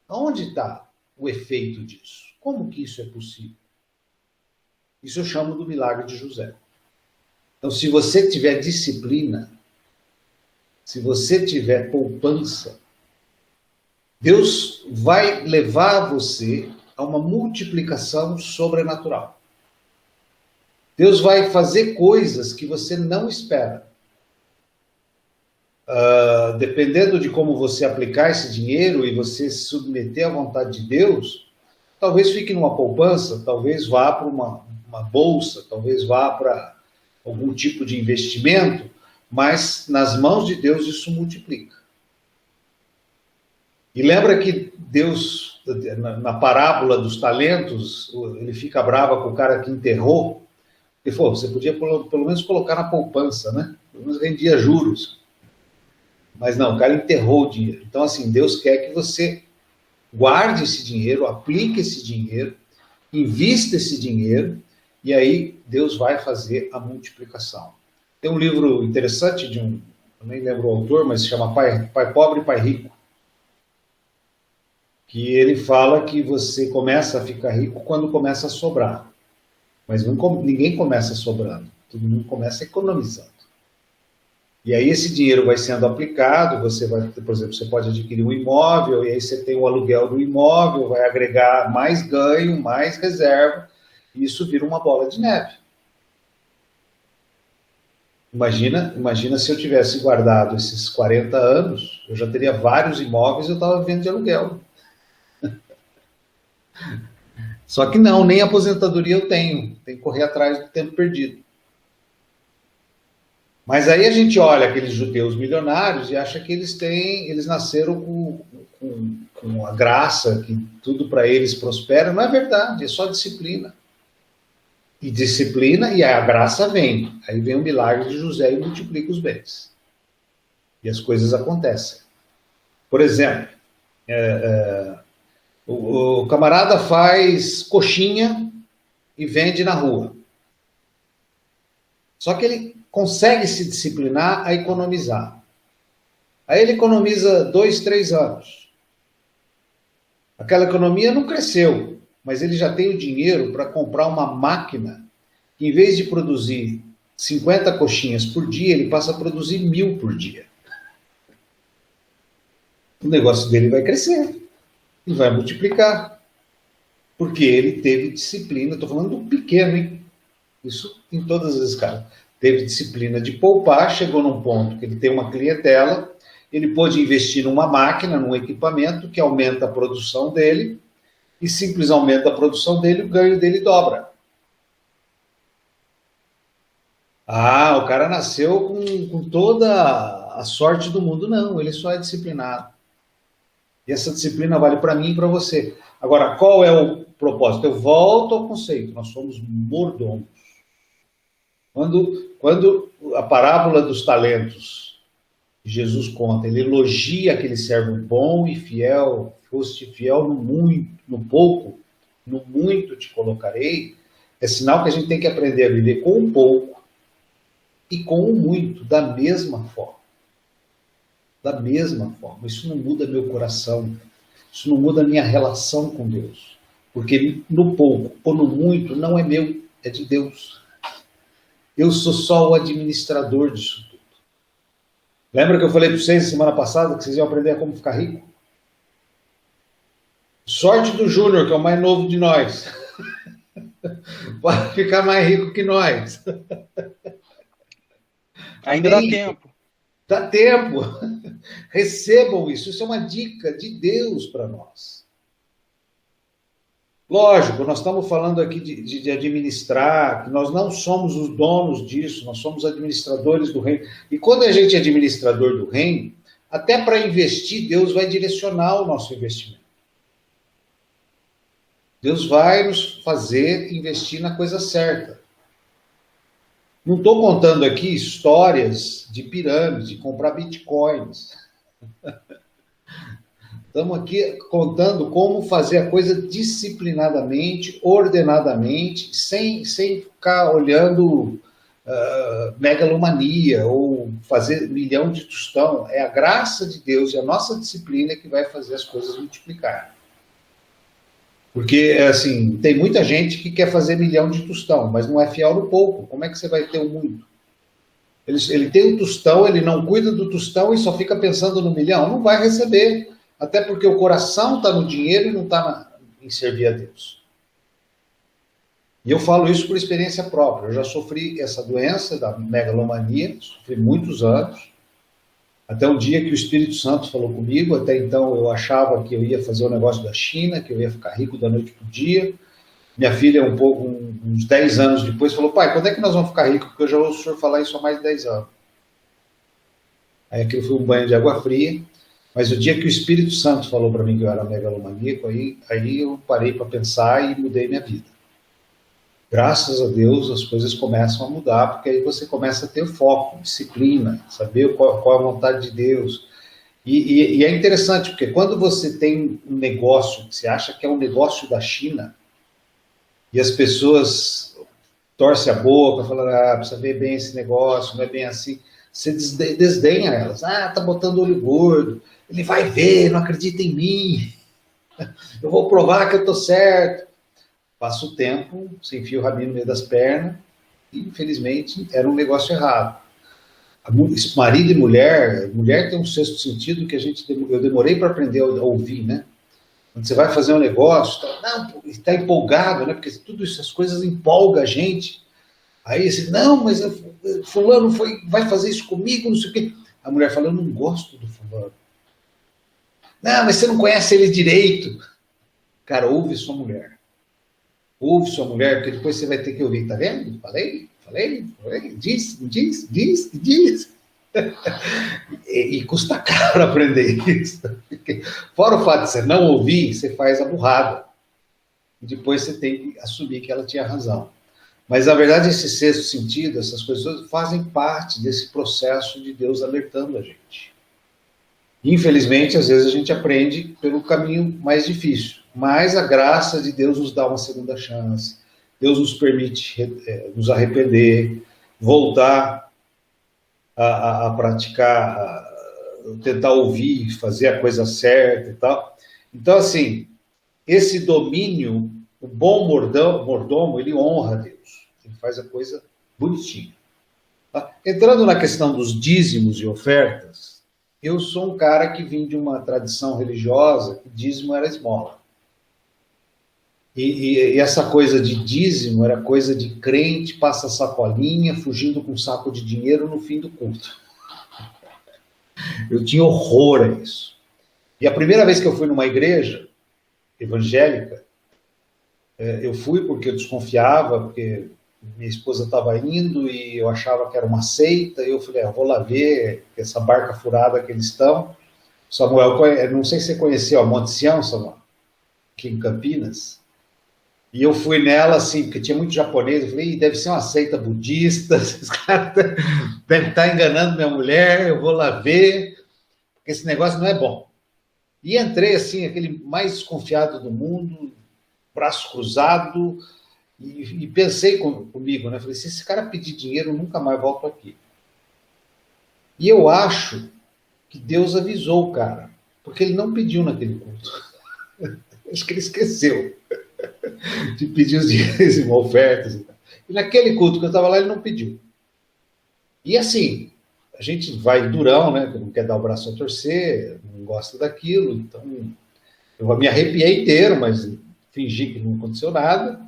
onde está o efeito disso? Como que isso é possível? Isso eu chamo do milagre de José. Então, se você tiver disciplina, se você tiver poupança, Deus vai levar você a uma multiplicação sobrenatural. Deus vai fazer coisas que você não espera. Dependendo de como você aplicar esse dinheiro e você se submeter à vontade de Deus, talvez fique numa poupança, talvez vá para uma bolsa, talvez vá para algum tipo de investimento, mas nas mãos de Deus isso multiplica. E lembra que Deus, na parábola dos talentos, ele fica bravo com o cara que enterrou. Ele falou, você podia pelo menos colocar na poupança, né? Pelo menos rendia juros. Mas não, o cara enterrou o dinheiro. Então, assim, Deus quer que você guarde esse dinheiro, aplique esse dinheiro, invista esse dinheiro, e aí Deus vai fazer a multiplicação. Tem um livro interessante de um eu nem lembro o autor, mas se chama Pai Pobre e Pai Rico, que ele fala que você começa a ficar rico quando começa a sobrar. Mas ninguém começa sobrando, todo mundo começa economizando. E aí esse dinheiro vai sendo aplicado, você vai, por exemplo, você pode adquirir um imóvel, e aí você tem o aluguel do imóvel, vai agregar mais ganho, mais reserva, e isso vira uma bola de neve. Imagina se eu tivesse guardado esses 40 anos, eu já teria vários imóveis e eu estava vivendo de aluguel. Só que não, nem aposentadoria eu tenho que correr atrás do tempo perdido. Mas aí a gente olha aqueles judeus milionários e acha que eles nasceram com a graça, que tudo para eles prospera. Não é verdade, é só disciplina. E disciplina, e a graça vem. Aí vem o milagre de José e multiplica os bens. E as coisas acontecem. Por exemplo, o camarada faz coxinha e vende na rua. Só que ele consegue se disciplinar a economizar. Aí ele economiza 2, 3 anos. Aquela economia não cresceu, mas ele já tem o dinheiro para comprar uma máquina que, em vez de produzir 50 coxinhas por dia, ele passa a produzir 1000 por dia. O negócio dele vai crescer e vai multiplicar. Porque ele teve disciplina, estou falando do pequeno, hein? Isso em todas as escalas. Teve disciplina de poupar, chegou num ponto que ele tem uma clientela, ele pôde investir numa máquina, num equipamento que aumenta a produção dele, e simples aumenta a produção dele, o ganho dele dobra. Ah, o cara nasceu com toda a sorte do mundo. Não, ele só é disciplinado. E essa disciplina vale para mim e para você. Agora, qual é o propósito? Eu volto ao conceito, nós somos mordomos. Quando a parábola dos talentos, Jesus conta, ele elogia aquele servo bom e fiel, foste fiel no muito, no pouco, no muito te colocarei, é sinal que a gente tem que aprender a viver com o pouco e com o muito, da mesma forma. Da mesma forma. Isso não muda meu coração, isso não muda a minha relação com Deus, porque no pouco ou no muito não é meu, é de Deus. Eu sou só o administrador disso tudo. Lembra que eu falei para vocês semana passada que vocês iam aprender a como ficar rico? Sorte do Júnior, que é o mais novo de nós. Pode ficar mais rico que nós. Ainda dá tempo. Dá tempo. Recebam isso. Isso é uma dica de Deus para nós. Lógico, nós estamos falando aqui de administrar, que nós não somos os donos disso, nós somos administradores do reino. E quando a gente é administrador do reino, até para investir, Deus vai direcionar o nosso investimento. Deus vai nos fazer investir na coisa certa. Não estou contando aqui histórias de pirâmide, de comprar bitcoins. Estamos aqui contando como fazer a coisa disciplinadamente, ordenadamente, sem ficar olhando megalomania ou fazer milhão de tostão. É a graça de Deus e a nossa disciplina que vai fazer as coisas multiplicarem. Porque, assim, tem muita gente que quer fazer milhão de tostão, mas não é fiel no pouco. Como é que você vai ter o muito? Ele tem um tostão, ele não cuida do tostão e só fica pensando no milhão. Não vai receber. Até porque o coração está no dinheiro e não está em servir a Deus. E eu falo isso por experiência própria. Eu já sofri essa doença da megalomania, sofri muitos anos, até um dia que o Espírito Santo falou comigo. Até então eu achava que eu ia fazer o negócio da China, que eu ia ficar rico da noite para o dia. Minha filha, uns 10 anos depois, falou: pai, quando é que nós vamos ficar ricos? Porque eu já ouço o senhor falar isso há mais de 10 anos. Aí aquilo foi um banho de água fria. Mas o dia que o Espírito Santo falou para mim que eu era megalomaníaco, aí eu parei para pensar e mudei minha vida. Graças a Deus as coisas começam a mudar, porque aí você começa a ter foco, disciplina, saber qual é a vontade de Deus. E é interessante, porque quando você tem um negócio, que você acha que é um negócio da China, e as pessoas torcem a boca, falam: precisa ver bem esse negócio, não é bem assim. você desdenha elas. Ah, tá botando olho gordo, ele vai ver, não acredita em mim, eu vou provar que eu tô certo. Passa o tempo, você enfia o rabinho no meio das pernas, e infelizmente era um negócio errado. Marido e mulher tem um sexto sentido que eu demorei para aprender a ouvir, né? Quando você vai fazer um negócio, está empolgado, né? Porque tudo isso, as coisas empolgam a gente. Aí você, não, mas fulano vai fazer isso comigo, não sei o quê. A mulher fala, eu não gosto do fulano. Não, mas você não conhece ele direito. Cara, ouve sua mulher. Ouve sua mulher, porque depois você vai ter que ouvir, tá vendo? Falei, diz. E custa caro aprender isso. Fora o fato de você não ouvir, você faz a burrada. E depois você tem que assumir que ela tinha razão. Mas, na verdade, esse sexto sentido, essas coisas fazem parte desse processo de Deus alertando a gente. Infelizmente, às vezes a gente aprende pelo caminho mais difícil. Mas a graça de Deus nos dá uma segunda chance. Deus nos permite nos arrepender, voltar a praticar, tentar ouvir, fazer a coisa certa e tal. Então, assim, esse domínio, o bom mordomo, ele honra Deus. Ele faz a coisa bonitinha. Tá? Entrando na questão dos dízimos e ofertas, eu sou um cara que vim de uma tradição religiosa que dízimo era esmola. E essa coisa de dízimo era coisa de crente, passa sacolinha, fugindo com um saco de dinheiro no fim do culto. Eu tinha horror a isso. E a primeira vez que eu fui numa igreja evangélica, eu fui porque eu desconfiava, porque minha esposa estava indo e eu achava que era uma seita, e eu falei, vou lá ver essa barca furada que eles estão. Samuel, não sei se você conheceu a Monte Sião, Samuel, aqui em Campinas. E eu fui nela, assim, porque tinha muito japonês, eu falei, deve ser uma seita budista, esses caras devem estar enganando minha mulher, eu vou lá ver, porque esse negócio não é bom. E entrei, assim, aquele mais desconfiado do mundo, braço cruzado, e pensei comigo, né? Falei, se esse cara pedir dinheiro, eu nunca mais volto aqui. E eu acho que Deus avisou o cara, porque ele não pediu naquele culto. Acho que ele esqueceu de pedir os dinheiros e ofertas. E naquele culto que eu estava lá, ele não pediu. E assim, a gente vai durão, né? Não quer dar o braço a torcer, não gosta daquilo. Então, eu me arrepiei inteiro, mas fingi que não aconteceu nada.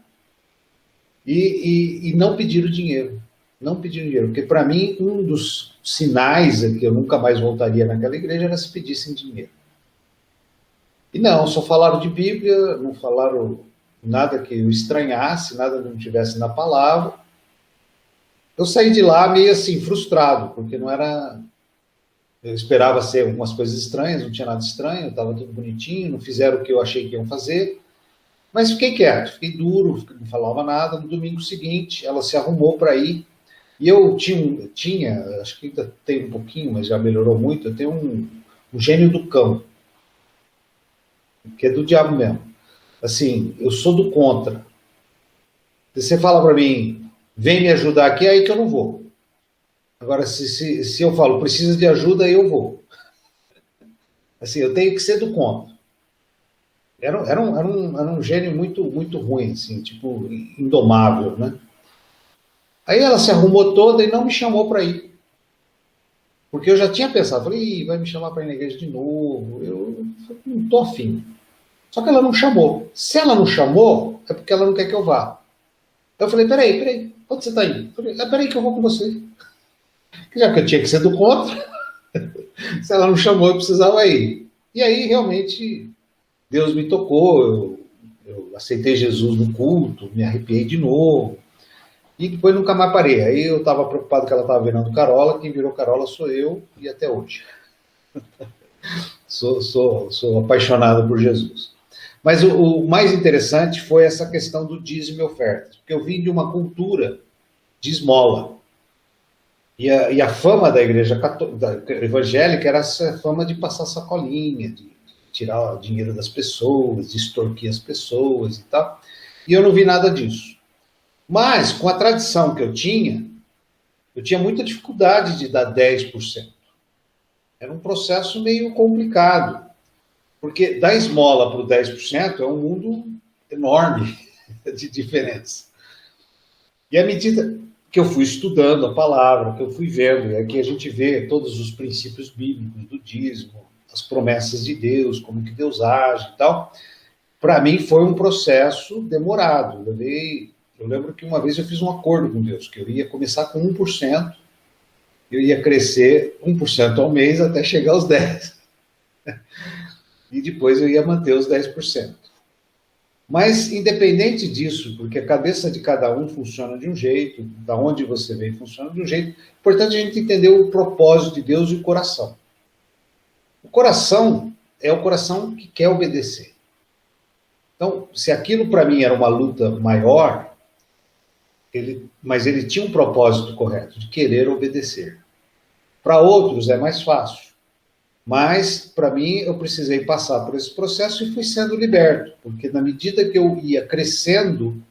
E não pediram dinheiro. Não pediram dinheiro. Porque, para mim, um dos sinais é que eu nunca mais voltaria naquela igreja era se pedissem dinheiro. E não, só falaram de Bíblia, não falaram nada que eu estranhasse, nada que não tivesse na palavra. Eu saí de lá meio assim, frustrado, porque não era... Eu esperava ser algumas coisas estranhas, não tinha nada estranho, estava tudo bonitinho, não fizeram o que eu achei que iam fazer. Mas fiquei quieto, fiquei duro, não falava nada. No domingo seguinte, ela se arrumou para ir. E eu tinha, acho que ainda tem um pouquinho, mas já melhorou muito, eu tenho um gênio do cão, que é do diabo mesmo. Assim, eu sou do contra. Se você fala para mim, vem me ajudar aqui, é aí que eu não vou. Agora, se eu falo, precisa de ajuda, eu vou. Assim, eu tenho que ser do contra. Era um gênio muito, muito ruim, assim, tipo, indomável, né? Aí ela se arrumou toda e não me chamou para ir. Porque eu já tinha pensado, falei, vai me chamar para ir na igreja de novo, eu não estou afim. Só que ela não chamou. Se ela não chamou, é porque ela não quer que eu vá. Então eu falei, peraí, onde você está indo? Eu falei, peraí que eu vou com você. Já que eu tinha que ser do contra, se ela não chamou, eu precisava ir. E aí, realmente, Deus me tocou, eu aceitei Jesus no culto, me arrepiei de novo, e depois nunca mais parei. Aí eu estava preocupado que ela estava virando Carola, quem virou Carola sou eu, e até hoje. Sou apaixonado por Jesus. Mas o mais interessante foi essa questão do dízimo e ofertas, porque eu vim de uma cultura de esmola. E a fama da igreja evangélica era essa fama de passar sacolinha, de tirar o dinheiro das pessoas, de extorquir as pessoas e tal. E eu não vi nada disso. Mas, com a tradição que eu tinha, Eu tinha muita dificuldade de dar 10%. Era um processo meio complicado, porque dar esmola para o 10% é um mundo enorme de diferença. E à medida que eu fui estudando a palavra, que eu fui vendo, e aqui a gente vê todos os princípios bíblicos do dízimo, as promessas de Deus, como que Deus age e tal, para mim foi um processo demorado. Eu lembro que uma vez eu fiz um acordo com Deus, que eu ia começar com 1%, eu ia crescer 1% ao mês até chegar aos 10%. E depois eu ia manter os 10%. Mas, independente disso, porque a cabeça de cada um funciona de um jeito, da onde você veio funciona de um jeito, é importante a gente entender o propósito de Deus e o coração. O coração é o coração que quer obedecer. Então, se aquilo para mim era uma luta maior, mas ele tinha um propósito correto, de querer obedecer. Para outros é mais fácil. Mas, para mim, eu precisei passar por esse processo e fui sendo liberto, porque na medida que eu ia crescendo,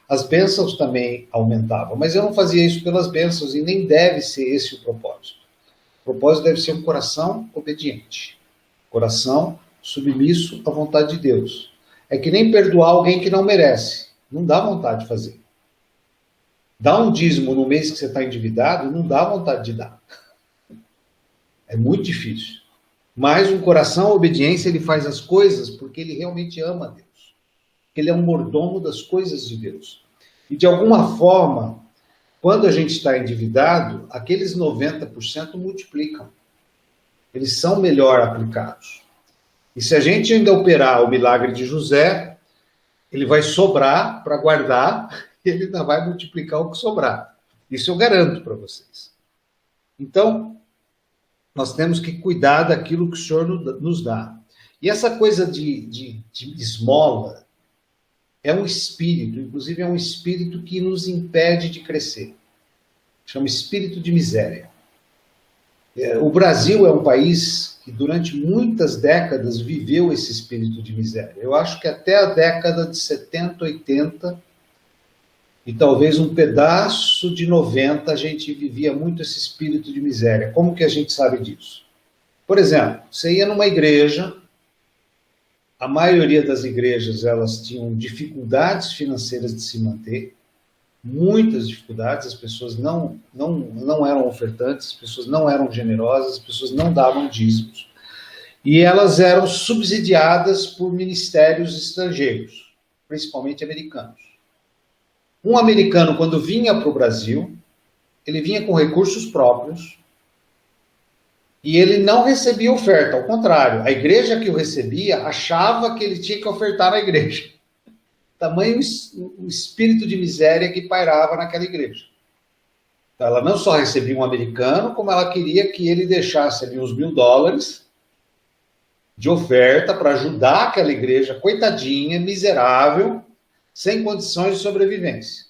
as bênçãos também aumentavam. Mas eu não fazia isso pelas bênçãos e nem deve ser esse o propósito. O propósito deve ser um coração obediente, coração submisso à vontade de Deus. É que nem perdoar alguém que não merece. Não dá vontade de fazer. Dar um dízimo no mês que você está endividado, não dá vontade de dar. É muito difícil. Mas um coração obediência, ele faz as coisas porque ele realmente ama a Deus. Ele é um mordomo das coisas de Deus. E de alguma forma, quando a gente está endividado, aqueles 90% multiplicam. Eles são melhor aplicados. E se a gente ainda operar o milagre de José, ele vai sobrar para guardar, e ele ainda vai multiplicar o que sobrar. Isso eu garanto para vocês. Então, nós temos que cuidar daquilo que o Senhor nos dá. E essa coisa de esmola é um espírito, inclusive é um espírito que nos impede de crescer. Chama espírito de miséria. O Brasil é um país que durante muitas décadas viveu esse espírito de miséria. Eu acho que até a década de 70, 80 e talvez um pedaço de 90 a gente vivia muito esse espírito de miséria. Como que a gente sabe disso? Por exemplo, você ia numa igreja, a maioria das igrejas elas tinham dificuldades financeiras de se manter, muitas dificuldades, as pessoas não eram ofertantes, as pessoas não eram generosas, as pessoas não davam dízimos. E elas eram subsidiadas por ministérios estrangeiros, principalmente americanos. Um americano, quando vinha para o Brasil, ele vinha com recursos próprios e ele não recebia oferta, ao contrário, a igreja que o recebia achava que ele tinha que ofertar na igreja. Tamanho o espírito de miséria que pairava naquela igreja. Então, ela não só recebia um americano, como ela queria que ele deixasse ali uns $1.000 de oferta para ajudar aquela igreja coitadinha, miserável, sem condições de sobrevivência.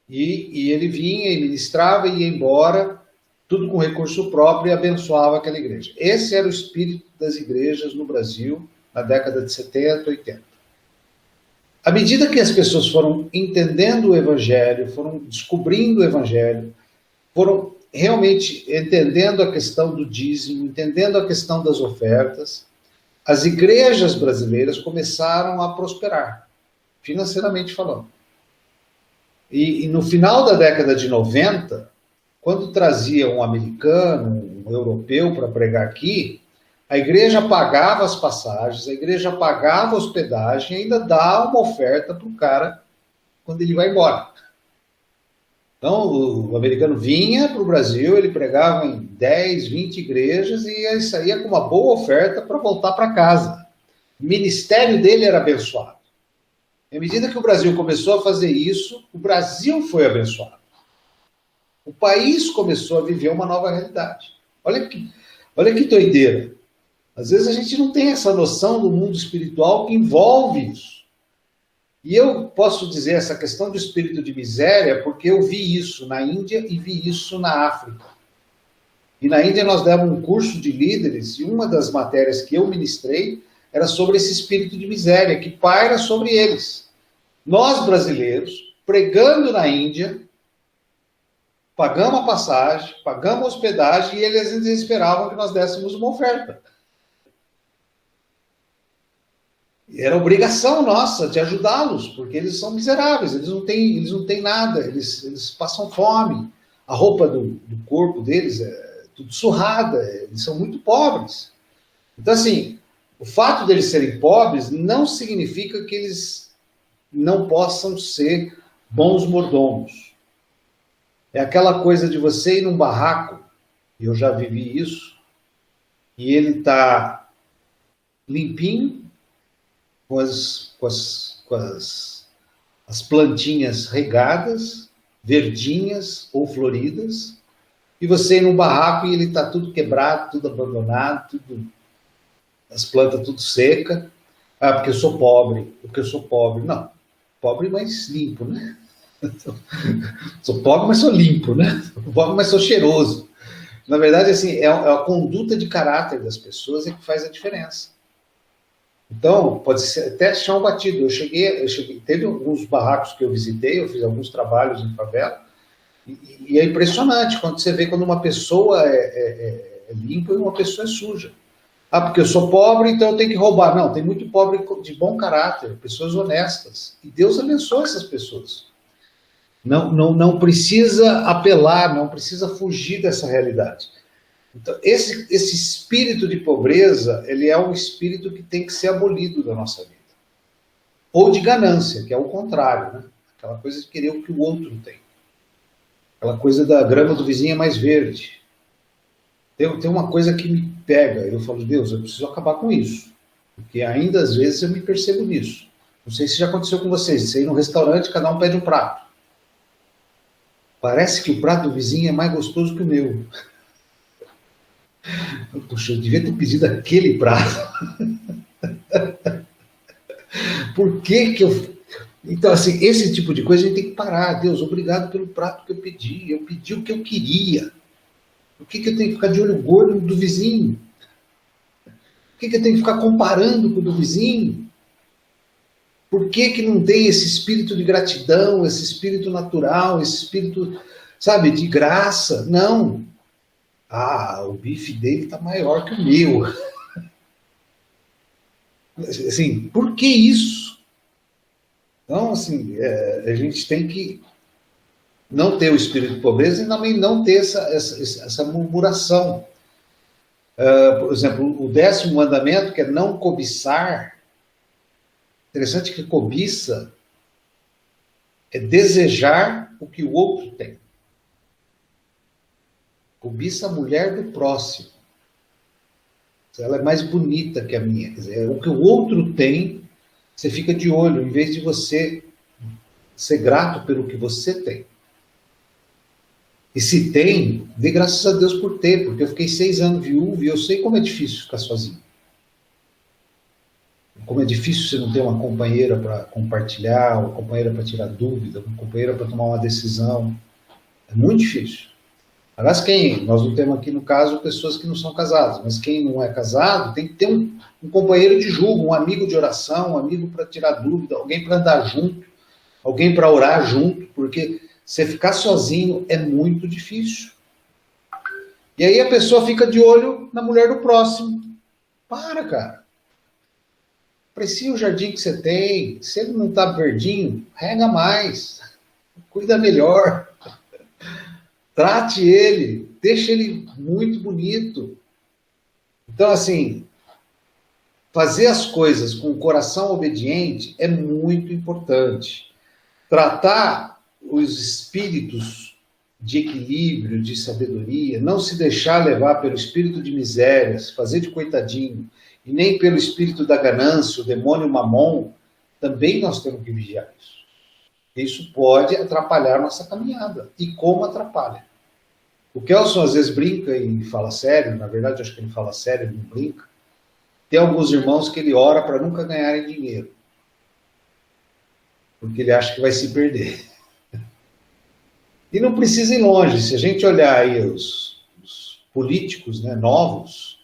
E ele vinha e ministrava e ia embora, tudo com recurso próprio, e abençoava aquela igreja. Esse era o espírito das igrejas no Brasil, na década de 70, 80. À medida que as pessoas foram entendendo o Evangelho, foram descobrindo o Evangelho, foram realmente entendendo a questão do dízimo, entendendo a questão das ofertas, as igrejas brasileiras começaram a prosperar, financeiramente falando. E no final da década de 90, quando trazia um americano, um europeu para pregar aqui, a igreja pagava as passagens, a igreja pagava a hospedagem e ainda dá uma oferta para o cara quando ele vai embora. Então, o americano vinha para o Brasil, ele pregava em 10, 20 igrejas e saía com uma boa oferta para voltar para casa. O ministério dele era abençoado. E à medida que o Brasil começou a fazer isso, o Brasil foi abençoado. O país começou a viver uma nova realidade. Olha que doideira. Às vezes a gente não tem essa noção do mundo espiritual que envolve isso. E eu posso dizer essa questão do espírito de miséria porque eu vi isso na Índia e vi isso na África. E na Índia nós demos um curso de líderes e uma das matérias que eu ministrei era sobre esse espírito de miséria que paira sobre eles. Nós brasileiros, pregando na Índia, pagamos a passagem, pagamos a hospedagem e eles esperavam que nós dessemos uma oferta. E era obrigação nossa de ajudá-los, porque eles são miseráveis, eles não têm nada, eles passam fome. A roupa do corpo deles é tudo surrada, eles são muito pobres. Então, assim, o fato deles serem pobres não significa que eles não possam ser bons mordomos. É aquela coisa de você ir num barraco, e eu já vivi isso, e ele está limpinho, com as plantinhas regadas, verdinhas ou floridas, e você ir num barraco e ele está tudo quebrado, tudo abandonado, as plantas tudo seca. Ah, porque eu sou pobre, porque eu sou pobre. Não, pobre, mas limpo, né? Sou pobre, mas sou limpo, né? Sou pobre, mas sou cheiroso. Na verdade, assim, é a conduta de caráter das pessoas é que faz a diferença. Então, pode ser até chão batido. Eu cheguei, teve alguns barracos que eu visitei, eu fiz alguns trabalhos em favela, e é impressionante quando você vê quando uma pessoa é limpa e uma pessoa é suja. Ah, porque eu sou pobre, então eu tenho que roubar. Não, tem muito pobre de bom caráter, pessoas honestas. E Deus abençoa essas pessoas. Não precisa apelar, não precisa fugir dessa realidade. Então, esse espírito de pobreza, ele é um espírito que tem que ser abolido da nossa vida. Ou de ganância, que é o contrário, né? Aquela coisa de querer o que o outro tem. Aquela coisa da grama do vizinho é mais verde. Tem uma coisa que me pega, eu falo, Deus, eu preciso acabar com isso. Porque ainda às vezes eu me percebo nisso. Não sei se já aconteceu com vocês, você ir num restaurante, cada um pede um prato. Parece que o prato do vizinho é mais gostoso que o meu. Puxa, eu devia ter pedido aquele prato. Por que que eu... Então, assim, esse tipo de coisa a gente tem que parar. Deus, obrigado pelo prato que eu pedi. Eu pedi o que eu queria. Por que eu tenho que ficar de olho gordo do vizinho? Por que eu tenho que ficar comparando com o do vizinho? Por que não tem esse espírito de gratidão, esse espírito natural, esse espírito, sabe, de graça? Não. Ah, o bife dele está maior que o meu. Assim, por que isso? Então, assim, a gente tem que não ter o espírito de pobreza e também não ter essa murmuração. Por exemplo, o 10º mandamento, que é não cobiçar. Interessante que cobiça é desejar o que o outro tem. Cobiça a mulher do próximo. Ela é mais bonita que a minha. Quer dizer, o que o outro tem, você fica de olho, em vez de você ser grato pelo que você tem. E se tem, dê graças a Deus por ter, porque eu fiquei 6 anos viúvo e eu sei como é difícil ficar sozinho. Como é difícil você não ter uma companheira para compartilhar, uma companheira para tirar dúvida, uma companheira para tomar uma decisão. É muito difícil. Aliás, nós não temos aqui no caso pessoas que não são casadas, mas quem não é casado tem que ter um companheiro de julgo, um amigo de oração, um amigo para tirar dúvida, alguém para andar junto, alguém para orar junto, porque você ficar sozinho é muito difícil. E aí a pessoa fica de olho na mulher do próximo. Para, cara. Aprecia o jardim que você tem. Se ele não está verdinho, rega mais. Cuida melhor. Trate ele. Deixa ele muito bonito. Então, assim, fazer as coisas com o coração obediente é muito importante. Tratar os espíritos de equilíbrio, de sabedoria, não se deixar levar pelo espírito de misérias, fazer de coitadinho, e nem pelo espírito da ganância, o demônio mamon, também nós temos que vigiar isso. Isso pode atrapalhar nossa caminhada. E como atrapalha? O Kelson às vezes brinca e fala sério, na verdade eu acho que ele fala sério, ele não brinca. Tem alguns irmãos que ele ora para nunca ganharem dinheiro. Porque ele acha que vai se perder. E não precisa ir longe. Se a gente olhar aí os políticos, né, novos,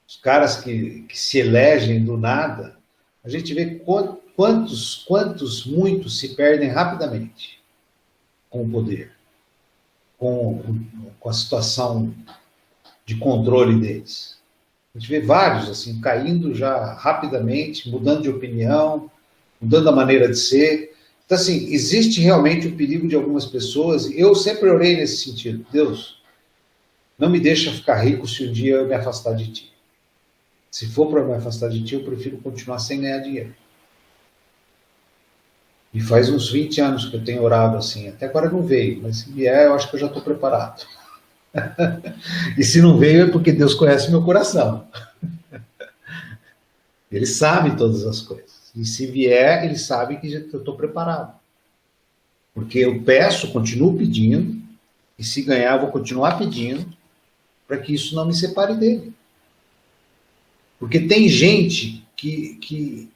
os caras que se elegem do nada, a gente vê muitos se perdem rapidamente com o poder. com, com a situação de controle deles. A gente vê vários assim caindo já rapidamente, mudando de opinião, mudando a maneira de ser. Então, assim, existe realmente o perigo de algumas pessoas, e eu sempre orei nesse sentido. Deus, não me deixa ficar rico se um dia eu me afastar de ti. Se for para me afastar de ti, eu prefiro continuar sem ganhar dinheiro. E faz uns 20 anos que eu tenho orado assim, até agora não veio, mas se vier, eu acho que eu já estou preparado. E se não veio, é porque Deus conhece meu coração. Ele sabe todas as coisas. E se vier, ele sabe que eu estou preparado. Porque eu peço, continuo pedindo, e se ganhar, eu vou continuar pedindo, para que isso não me separe dele. Porque tem gente que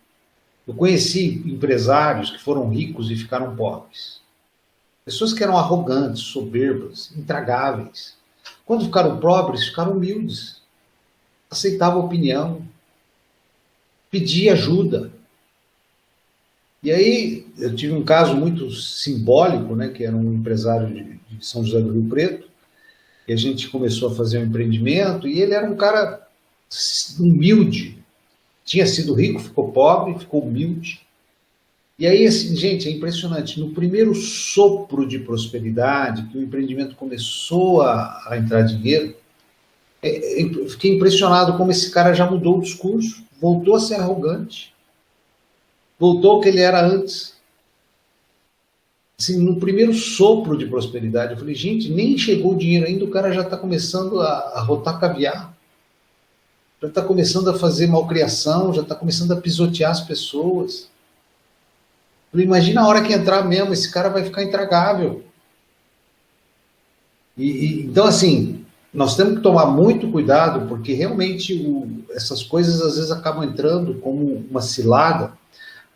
eu conheci empresários que foram ricos e ficaram pobres. Pessoas que eram arrogantes, soberbas, intragáveis. Quando ficaram pobres, ficaram humildes. Aceitavam opinião. Pediam ajuda. E aí, eu tive um caso muito simbólico, né, que era um empresário de São José do Rio Preto, e a gente começou a fazer um empreendimento, e ele era um cara humilde. Tinha sido rico, ficou pobre, ficou humilde. E aí, assim, gente, é impressionante. No primeiro sopro de prosperidade, que o empreendimento começou a entrar dinheiro, eu fiquei impressionado como esse cara já mudou o discurso, voltou a ser arrogante, voltou ao que ele era antes. Assim, no primeiro sopro de prosperidade, eu falei, gente, nem chegou o dinheiro ainda, o cara já está começando a rotar caviar, já está começando a fazer malcriação, já está começando a pisotear as pessoas. Imagina a hora que entrar mesmo, esse cara vai ficar intragável. Então, assim, nós temos que tomar muito cuidado, porque realmente essas coisas às vezes acabam entrando como uma cilada.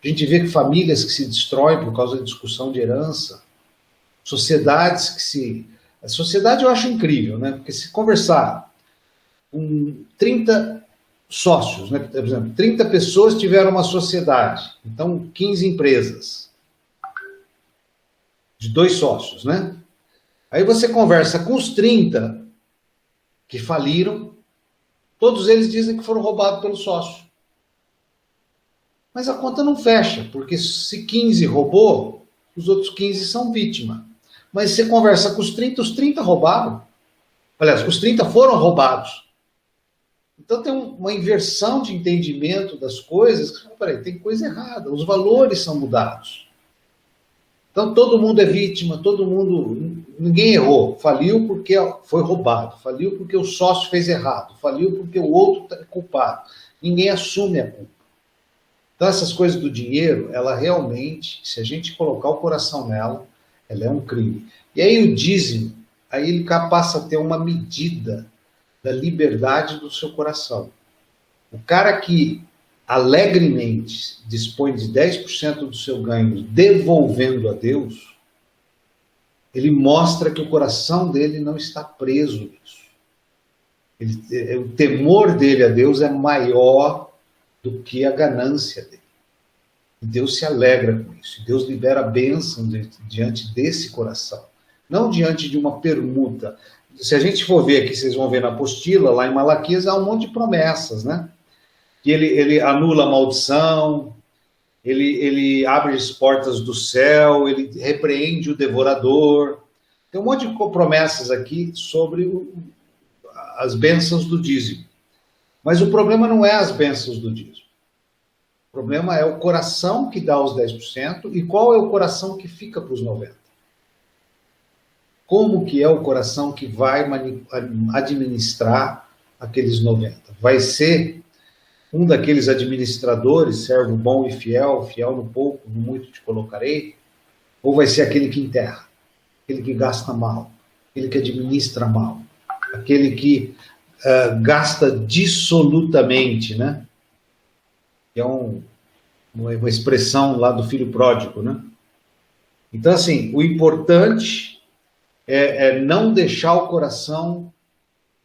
A gente vê que famílias que se destroem por causa da discussão de herança, sociedades que se... A sociedade eu acho incrível, né? Porque se conversar com 30 sócios, né? Por exemplo, 30 pessoas tiveram uma sociedade, então 15 empresas de 2 sócios, né? Aí você conversa com os 30 que faliram, todos eles dizem que foram roubados pelo sócio. Mas a conta não fecha, porque se 15 roubou, os outros 15 são vítima. Mas você conversa com os 30 roubaram. Aliás, os 30 foram roubados. Então tem uma inversão de entendimento das coisas. Peraí, tem coisa errada, os valores são mudados. Então todo mundo é vítima, todo mundo... Ninguém errou, faliu porque foi roubado, faliu porque o sócio fez errado, faliu porque o outro é culpado. Ninguém assume a culpa. Então essas coisas do dinheiro, ela realmente, se a gente colocar o coração nela, ela é um crime. E aí o dízimo, aí ele passa a ter uma medida da liberdade do seu coração. O cara que alegremente dispõe de 10% do seu ganho devolvendo a Deus, ele mostra que o coração dele não está preso nisso. O temor dele a Deus é maior do que a ganância dele. E Deus se alegra com isso. Deus libera bênção diante desse coração. Não diante de uma permuta. Se a gente for ver aqui, vocês vão ver na apostila, lá em Malaquias, há um monte de promessas, né? Que ele anula a maldição, ele abre as portas do céu, ele repreende o devorador. Tem um monte de promessas aqui sobre as bênçãos do dízimo. Mas o problema não é as bênçãos do dízimo. O problema é o coração que dá os 10% e qual é o coração que fica para os 90%. Como que é o coração que vai administrar aqueles 90%? Vai ser um daqueles administradores, servo bom e fiel, fiel no pouco, no muito te colocarei? Ou vai ser aquele que enterra, aquele que gasta mal, aquele que administra mal, aquele que gasta dissolutamente, né? Que é uma expressão lá do filho pródigo, né? Então, assim, o importante é não deixar o coração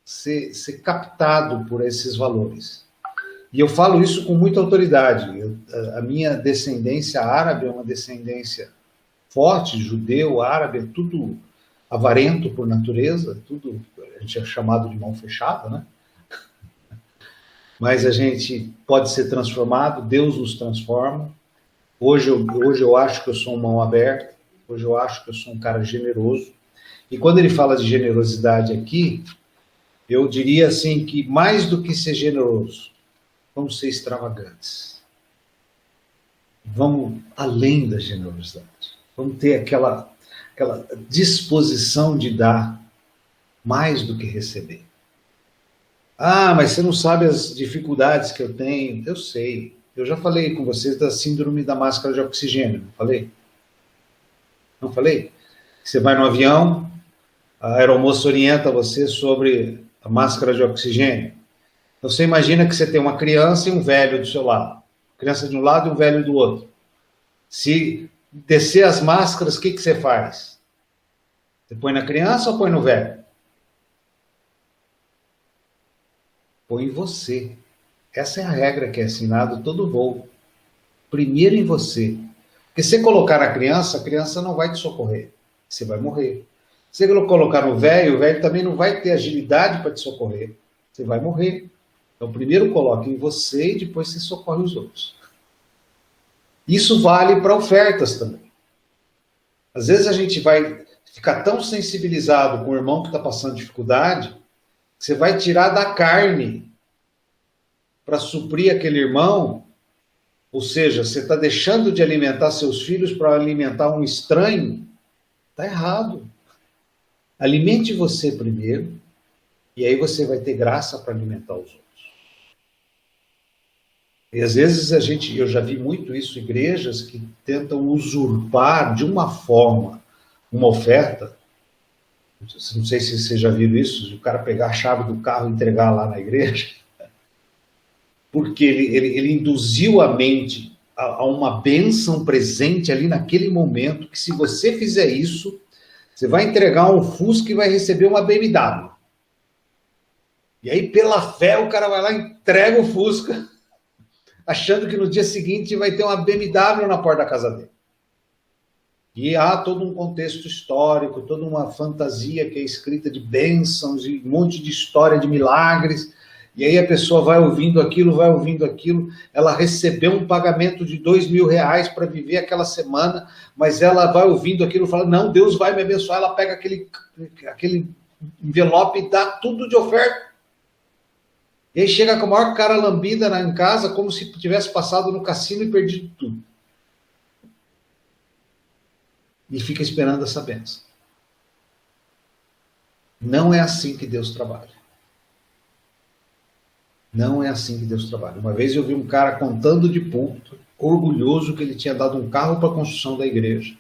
ser captado por esses valores. E eu falo isso com muita autoridade. A minha descendência árabe é uma descendência forte, judeu, árabe, é tudo avarento por natureza, tudo a gente é chamado de mão fechada, né? Mas a gente pode ser transformado, Deus nos transforma. Hoje eu acho que eu sou uma mão aberta, hoje eu acho que eu sou um cara generoso. E quando ele fala de generosidade aqui, eu diria assim que mais do que ser generoso, vamos ser extravagantes. Vamos além da generosidade. Vamos ter aquela disposição de dar mais do que receber. Ah, mas você não sabe as dificuldades que eu tenho. Eu sei. Eu já falei com vocês da síndrome da máscara de oxigênio, não falei? Não falei? Você vai no avião, a aeromoça orienta você sobre a máscara de oxigênio. Então você imagina que você tem uma criança e um velho do seu lado. Criança de um lado e um velho do outro. Se descer as máscaras, o que você faz? Você põe na criança ou põe no velho? Põe em você. Essa é a regra que é ensinada todo voo. Primeiro em você. Porque se você colocar a criança não vai te socorrer. Você vai morrer. Se você colocar no velho, o velho também não vai ter agilidade para te socorrer. Você vai morrer. Então, primeiro coloque em você e depois você socorre os outros. Isso vale para ofertas também. Às vezes a gente vai ficar tão sensibilizado com o irmão que está passando dificuldade, que você vai tirar da carne para suprir aquele irmão, ou seja, você está deixando de alimentar seus filhos para alimentar um estranho, está errado. Alimente você primeiro, e aí você vai ter graça para alimentar os outros. E às vezes eu já vi muito isso, igrejas que tentam usurpar de uma forma uma oferta. Não sei se você já viu isso, de o cara pegar a chave do carro e entregar lá na igreja. Porque ele induziu a mente a uma bênção presente ali naquele momento, que se você fizer isso, você vai entregar um Fusca e vai receber uma BMW. E aí, pela fé, o cara vai lá e entrega o Fusca, achando que no dia seguinte vai ter uma BMW na porta da casa dele. E há todo um contexto histórico, toda uma fantasia que é escrita de bênçãos e um monte de história de milagres. E aí a pessoa vai ouvindo aquilo, ela recebeu um pagamento de R$2.000 para viver aquela semana, mas ela vai ouvindo aquilo e fala, não, Deus vai me abençoar, ela pega aquele envelope e dá tudo de oferta. E aí chega com a maior cara lambida em casa, como se tivesse passado no cassino e perdido tudo. E fica esperando essa bênção. Não é assim que Deus trabalha. Não é assim que Deus trabalha. Uma vez eu vi um cara contando de púlpito, orgulhoso que ele tinha dado um carro para a construção da igreja.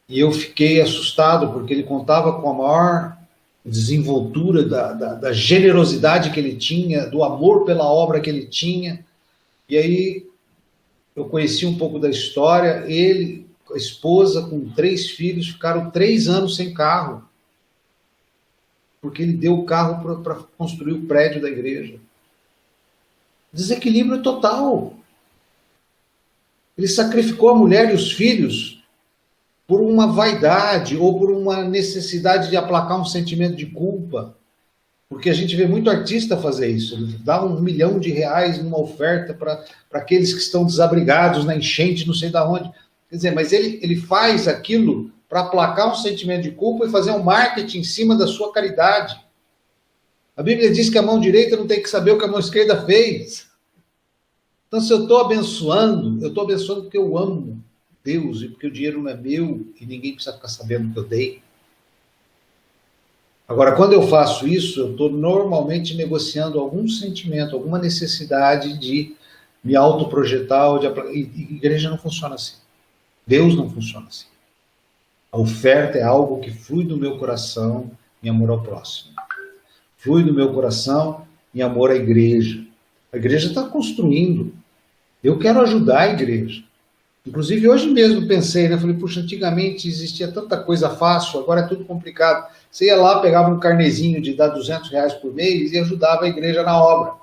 E eu fiquei assustado, porque ele contava com a maior desenvoltura da generosidade que ele tinha, do amor pela obra que ele tinha. E aí eu conheci um pouco da história. Ele, a esposa, com 3 filhos, ficaram 3 anos sem carro, porque ele deu o carro para construir o prédio da igreja. Desequilíbrio total. Ele sacrificou a mulher e os filhos por uma vaidade ou por uma necessidade de aplacar um sentimento de culpa. Porque a gente vê muito artista fazer isso. Ele dá R$1 milhão numa oferta para aqueles que estão desabrigados na enchente, não sei de onde. Quer dizer, mas ele faz aquilo para aplacar um sentimento de culpa e fazer um marketing em cima da sua caridade. A Bíblia diz que a mão direita não tem que saber o que a mão esquerda fez. Então, se eu estou abençoando porque eu amo Deus e porque o dinheiro não é meu e ninguém precisa ficar sabendo que eu dei. Agora, quando eu faço isso, eu estou normalmente negociando algum sentimento, alguma necessidade de me autoprojetar. E igreja não funciona assim. Deus não funciona assim. A oferta é algo que flui do meu coração em amor ao próximo. Flui do meu coração em amor à igreja. A igreja está construindo. Eu quero ajudar a igreja. Inclusive, hoje mesmo pensei, né? Falei, puxa, antigamente existia tanta coisa fácil, agora é tudo complicado. Você ia lá, pegava um carnezinho de dar R$200 por mês e ajudava a igreja na obra.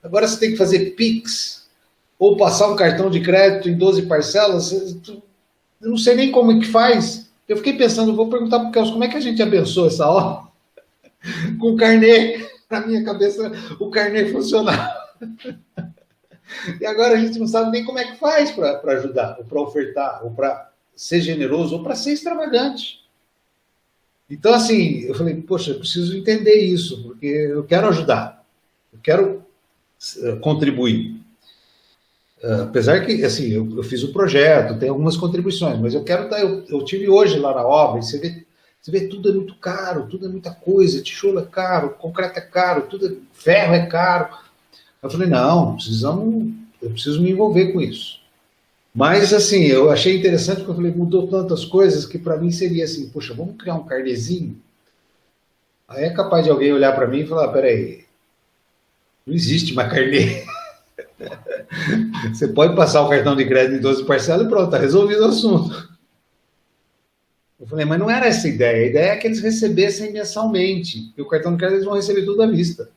Agora você tem que fazer Pix, ou passar um cartão de crédito em 12 parcelas. Eu não sei nem como é que faz. Eu fiquei pensando, vou perguntar para o Kelso, como é que a gente abençoa essa obra com o carnê? Na minha cabeça, o carnê funcionava. E agora a gente não sabe nem como é que faz para ajudar, ou para ofertar, ou para ser generoso, ou para ser extravagante. Então, assim, eu falei, poxa, eu preciso entender isso, porque eu quero ajudar, eu quero contribuir. Apesar que, assim, eu fiz o projeto, tem algumas contribuições, mas eu quero dar, eu tive hoje lá na obra, e você vê tudo é muito caro, tudo é muita coisa, tijolo é caro, concreto é caro, ferro é caro. Eu falei, não, eu preciso me envolver com isso. Mas, assim, eu achei interessante porque eu falei, mudou tantas coisas que para mim seria assim, poxa, vamos criar um carnezinho? Aí é capaz de alguém olhar para mim e falar, peraí, não existe mais carnê. Você pode passar o cartão de crédito em 12 parcelas e pronto, está resolvido o assunto. Eu falei, mas não era essa a ideia é que eles recebessem mensalmente, e o cartão de crédito eles vão receber tudo à vista.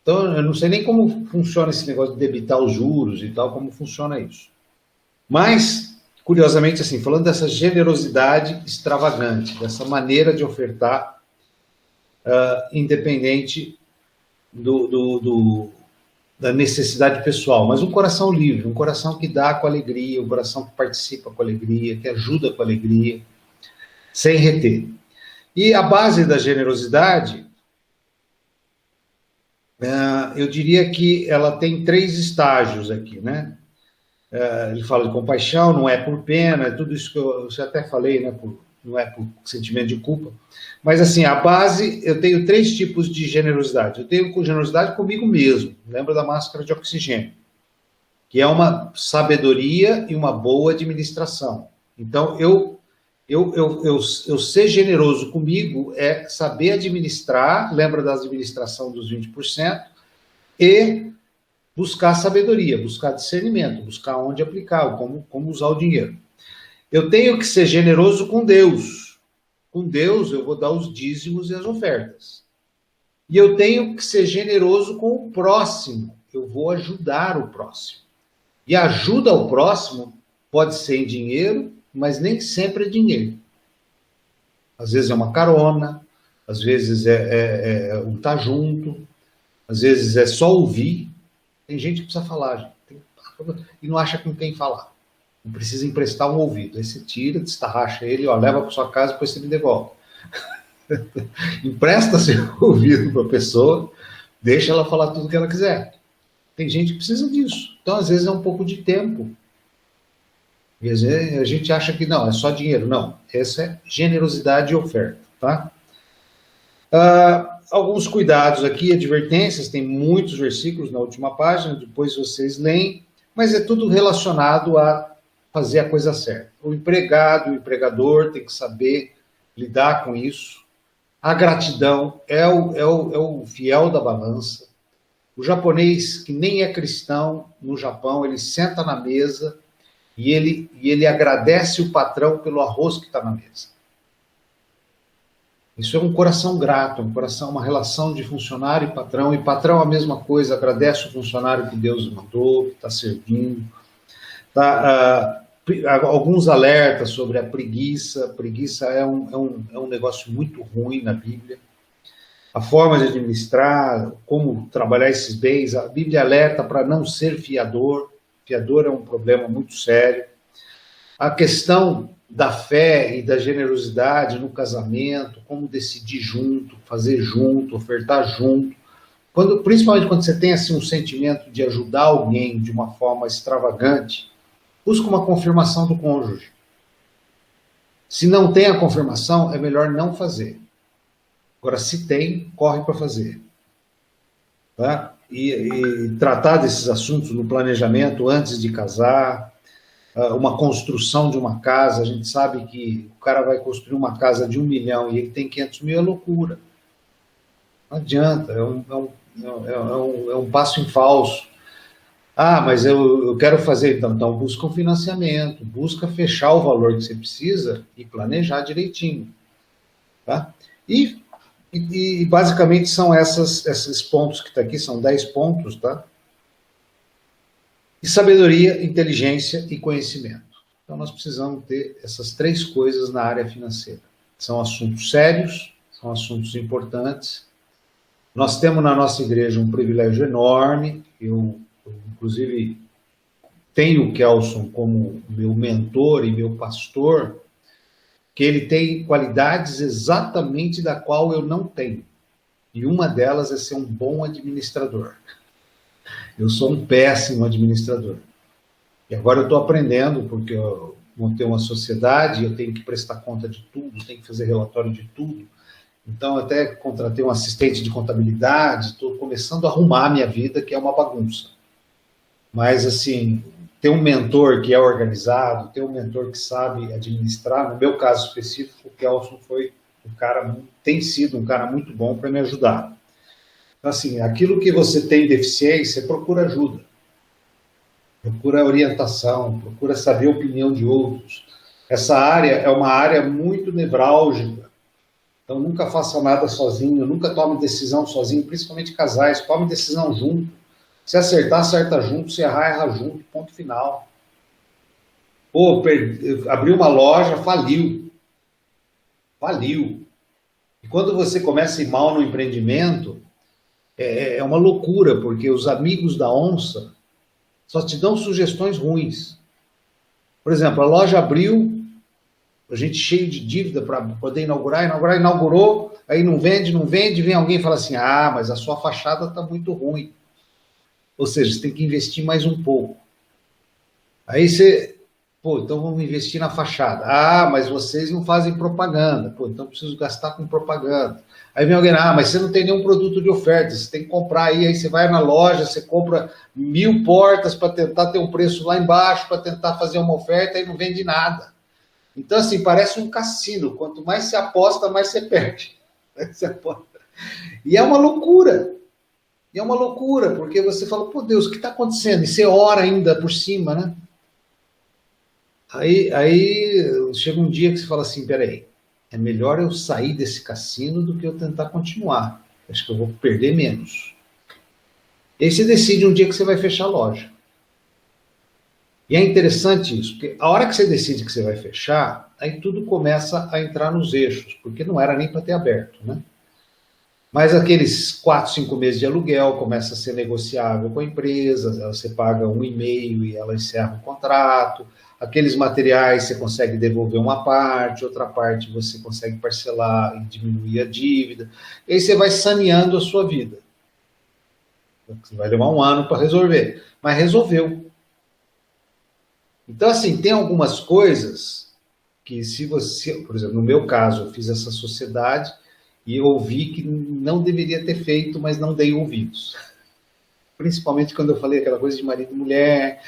Então, eu não sei nem como funciona esse negócio de debitar os juros e tal, como funciona isso. Mas, curiosamente, assim, falando dessa generosidade extravagante, dessa maneira de ofertar, independente da necessidade pessoal, mas um coração livre, um coração que dá com alegria, um coração que participa com alegria, que ajuda com alegria, sem reter. E a base da generosidade, eu diria que ela tem 3 estágios aqui, né? Ele fala de compaixão, não é por pena, é tudo isso que eu já até falei, né? Não é por sentimento de culpa. Mas, assim, a base, eu tenho 3 tipos de generosidade. Eu tenho generosidade comigo mesmo, lembra da máscara de oxigênio, que é uma sabedoria e uma boa administração. Então, eu ser generoso comigo é saber administrar, lembra da administração dos 20%, e buscar sabedoria, buscar discernimento, buscar onde aplicar, como usar o dinheiro. Eu tenho que ser generoso com Deus. Com Deus eu vou dar os dízimos e as ofertas. E eu tenho que ser generoso com o próximo. Eu vou ajudar o próximo. E ajuda ao próximo pode ser em dinheiro, mas nem sempre é dinheiro. Às vezes é uma carona, às vezes é um estar junto, às vezes é só ouvir. Tem gente que precisa falar, gente. E não acha com quem falar. Não precisa emprestar um ouvido. Aí você tira, destarracha ele, leva para sua casa e depois você me devolve. Empresta seu ouvido para a pessoa, deixa ela falar tudo que ela quiser. Tem gente que precisa disso. Então, às vezes, é um pouco de tempo. E às vezes a gente acha que não, é só dinheiro. Não, essa é generosidade e oferta, tá? Alguns cuidados aqui, advertências, tem muitos versículos na última página, depois vocês leem, mas é tudo relacionado a fazer a coisa certa. O empregado, o empregador tem que saber lidar com isso. A gratidão é o fiel da balança. O japonês, que nem é cristão, no Japão, ele senta na mesa e ele agradece o patrão pelo arroz que está na mesa. Isso é um coração grato, uma relação de funcionário e patrão a mesma coisa, agradece o funcionário que Deus mandou, que está servindo. Alguns alertas sobre a preguiça. Preguiça é um negócio muito ruim na Bíblia. A forma de administrar, como trabalhar esses bens, a Bíblia alerta para não ser fiador. Fiador é um problema muito sério. A questão da fé e da generosidade no casamento, como decidir junto, fazer junto, ofertar junto. Principalmente quando você tem assim, um sentimento de ajudar alguém de uma forma extravagante, busca uma confirmação do cônjuge. Se não tem a confirmação, é melhor não fazer. Agora, se tem, corre para fazer. Tá? E tratar desses assuntos no planejamento antes de casar, uma construção de uma casa, a gente sabe que o cara vai construir uma casa de 1 milhão e ele tem 500 mil, é loucura. Não adianta, é um passo em falso. Mas eu quero fazer, então busca um financiamento, busca fechar o valor que você precisa e planejar direitinho. Tá? E basicamente são esses pontos que está aqui, são 10 pontos, tá? E sabedoria, inteligência e conhecimento. Então, nós precisamos ter essas 3 coisas na área financeira. São assuntos sérios, são assuntos importantes. Nós temos na nossa igreja um privilégio enorme. Eu inclusive, tenho o Kelson como meu mentor e meu pastor, que ele tem qualidades exatamente da qual eu não tenho. E uma delas é ser um bom administrador. Eu sou um péssimo administrador. E agora eu estou aprendendo, porque eu montei uma sociedade, eu tenho que prestar conta de tudo, tenho que fazer relatório de tudo. Então, eu até contratei um assistente de contabilidade, estou começando a arrumar a minha vida, que é uma bagunça. Mas, assim, ter um mentor que é organizado, ter um mentor que sabe administrar, no meu caso específico, o Kelson foi um cara, tem sido um cara muito bom para me ajudar. Então, assim, aquilo que você tem deficiência, procura ajuda. Procura orientação, procura saber a opinião de outros. Essa área é uma área muito nevrálgica. Então, nunca faça nada sozinho, nunca tome decisão sozinho, principalmente casais, tome decisão junto. Se acertar, acerta junto, se errar, erra junto, ponto final. Pô, abriu uma loja, faliu. Faliu. E quando você começa a ir mal no empreendimento, é uma loucura, porque os amigos da onça só te dão sugestões ruins. Por exemplo, a loja abriu, a gente cheio de dívida para poder inaugurou, aí não vende, vem alguém e fala assim, mas a sua fachada está muito ruim. Ou seja, você tem que investir mais um pouco. Aí você, então vamos investir na fachada. Mas vocês não fazem propaganda. Então preciso gastar com propaganda. Aí vem alguém, mas você não tem nenhum produto de oferta, você tem que comprar aí você vai na loja, você compra 1000 portas para tentar ter um preço lá embaixo, para tentar fazer uma oferta e não vende nada. Então, assim, parece um cassino. Quanto mais você aposta, mais você perde. E é uma loucura. E é uma loucura, porque você fala, Deus, o que está acontecendo? E você ora ainda por cima, né? Aí chega um dia que você fala assim, peraí, é melhor eu sair desse cassino do que eu tentar continuar. Acho que eu vou perder menos. E aí você decide um dia que você vai fechar a loja. E é interessante isso, porque a hora que você decide que você vai fechar, aí tudo começa a entrar nos eixos, porque não era nem para ter aberto, né? Mas aqueles 4, 5 meses de aluguel começa a ser negociável com a empresa, você paga 1,5 e ela encerra o contrato, aqueles materiais você consegue devolver uma parte, outra parte você consegue parcelar e diminuir a dívida, e aí você vai saneando a sua vida. Você vai levar 1 ano para resolver, mas resolveu. Então, assim, tem algumas coisas que se você, por exemplo, no meu caso, eu fiz essa sociedade e ouvi que não deveria ter feito, mas não dei ouvidos. Principalmente quando eu falei aquela coisa de marido e mulher,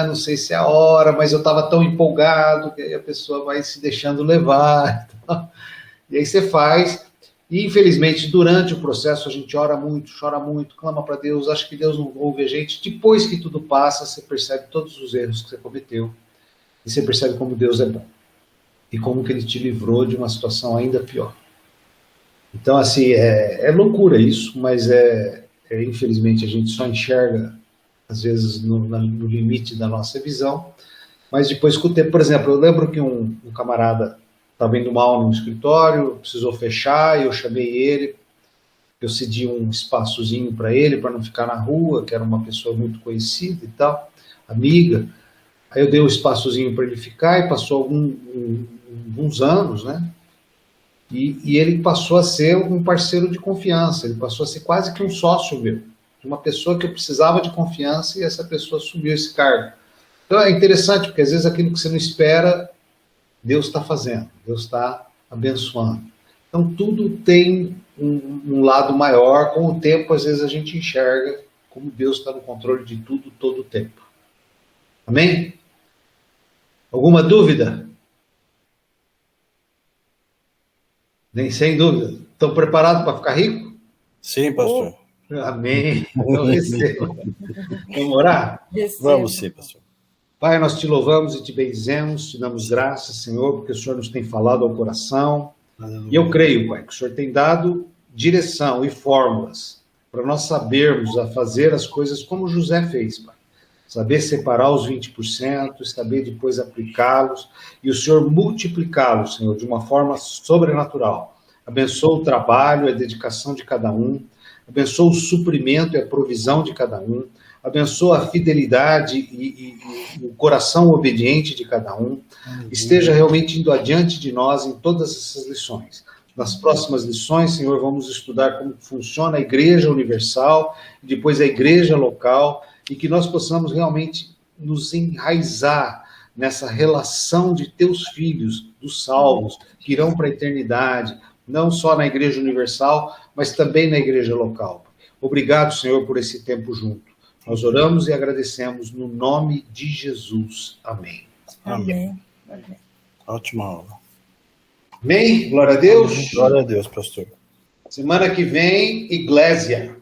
não sei se é a hora, mas eu estava tão empolgado que aí a pessoa vai se deixando levar. E aí você faz, e infelizmente durante o processo a gente ora muito, chora muito, clama para Deus, acha que Deus não ouve a gente. Depois que tudo passa, você percebe todos os erros que você cometeu, e você percebe como Deus é bom, e como que Ele te livrou de uma situação ainda pior. Então, assim, é loucura isso, mas infelizmente a gente só enxerga, às vezes, no limite da nossa visão, mas depois com o tempo, por exemplo, eu lembro que um camarada estava indo mal no escritório, precisou fechar, e eu chamei ele, eu cedi um espaçozinho para ele, para não ficar na rua, que era uma pessoa muito conhecida e tal, amiga, aí eu dei um espaçozinho para ele ficar, e passou alguns anos, né? E ele passou a ser um parceiro de confiança, ele passou a ser quase que um sócio meu, uma pessoa que eu precisava de confiança, e essa pessoa assumiu esse cargo. Então é interessante, porque às vezes aquilo que você não espera, Deus está fazendo, Deus está abençoando. Então tudo tem um lado maior, com o tempo às vezes a gente enxerga como Deus está no controle de tudo, todo o tempo. Amém? Alguma dúvida? Nem sem dúvida. Estão preparados para ficar rico? Sim, pastor. Amém. Então receba. Vamos orar? Vamos sim, pastor. Pai, nós te louvamos e te bendizemos, te damos graças, Senhor, porque o Senhor nos tem falado ao coração. E eu creio, Pai, que o Senhor tem dado direção e fórmulas para nós sabermos a fazer as coisas como José fez, Pai. saber separar os 20%, saber depois aplicá-los, e o Senhor multiplicá-los, Senhor, de uma forma sobrenatural. Abençoa o trabalho, a dedicação de cada um, abençoa o suprimento e a provisão de cada um, abençoa a fidelidade e o coração obediente de cada um, esteja realmente indo adiante de nós em todas essas lições. Nas próximas lições, Senhor, vamos estudar como funciona a Igreja Universal, depois a Igreja Local, e que nós possamos realmente nos enraizar nessa relação de teus filhos, dos salvos, que irão para a eternidade, não só na Igreja Universal, mas também na Igreja Local. Obrigado, Senhor, por esse tempo junto. Nós oramos e agradecemos no nome de Jesus. Amém. Amém. Ótima aula. Amém? Glória a Deus. Glória a Deus, pastor. Semana que vem, Eclésia.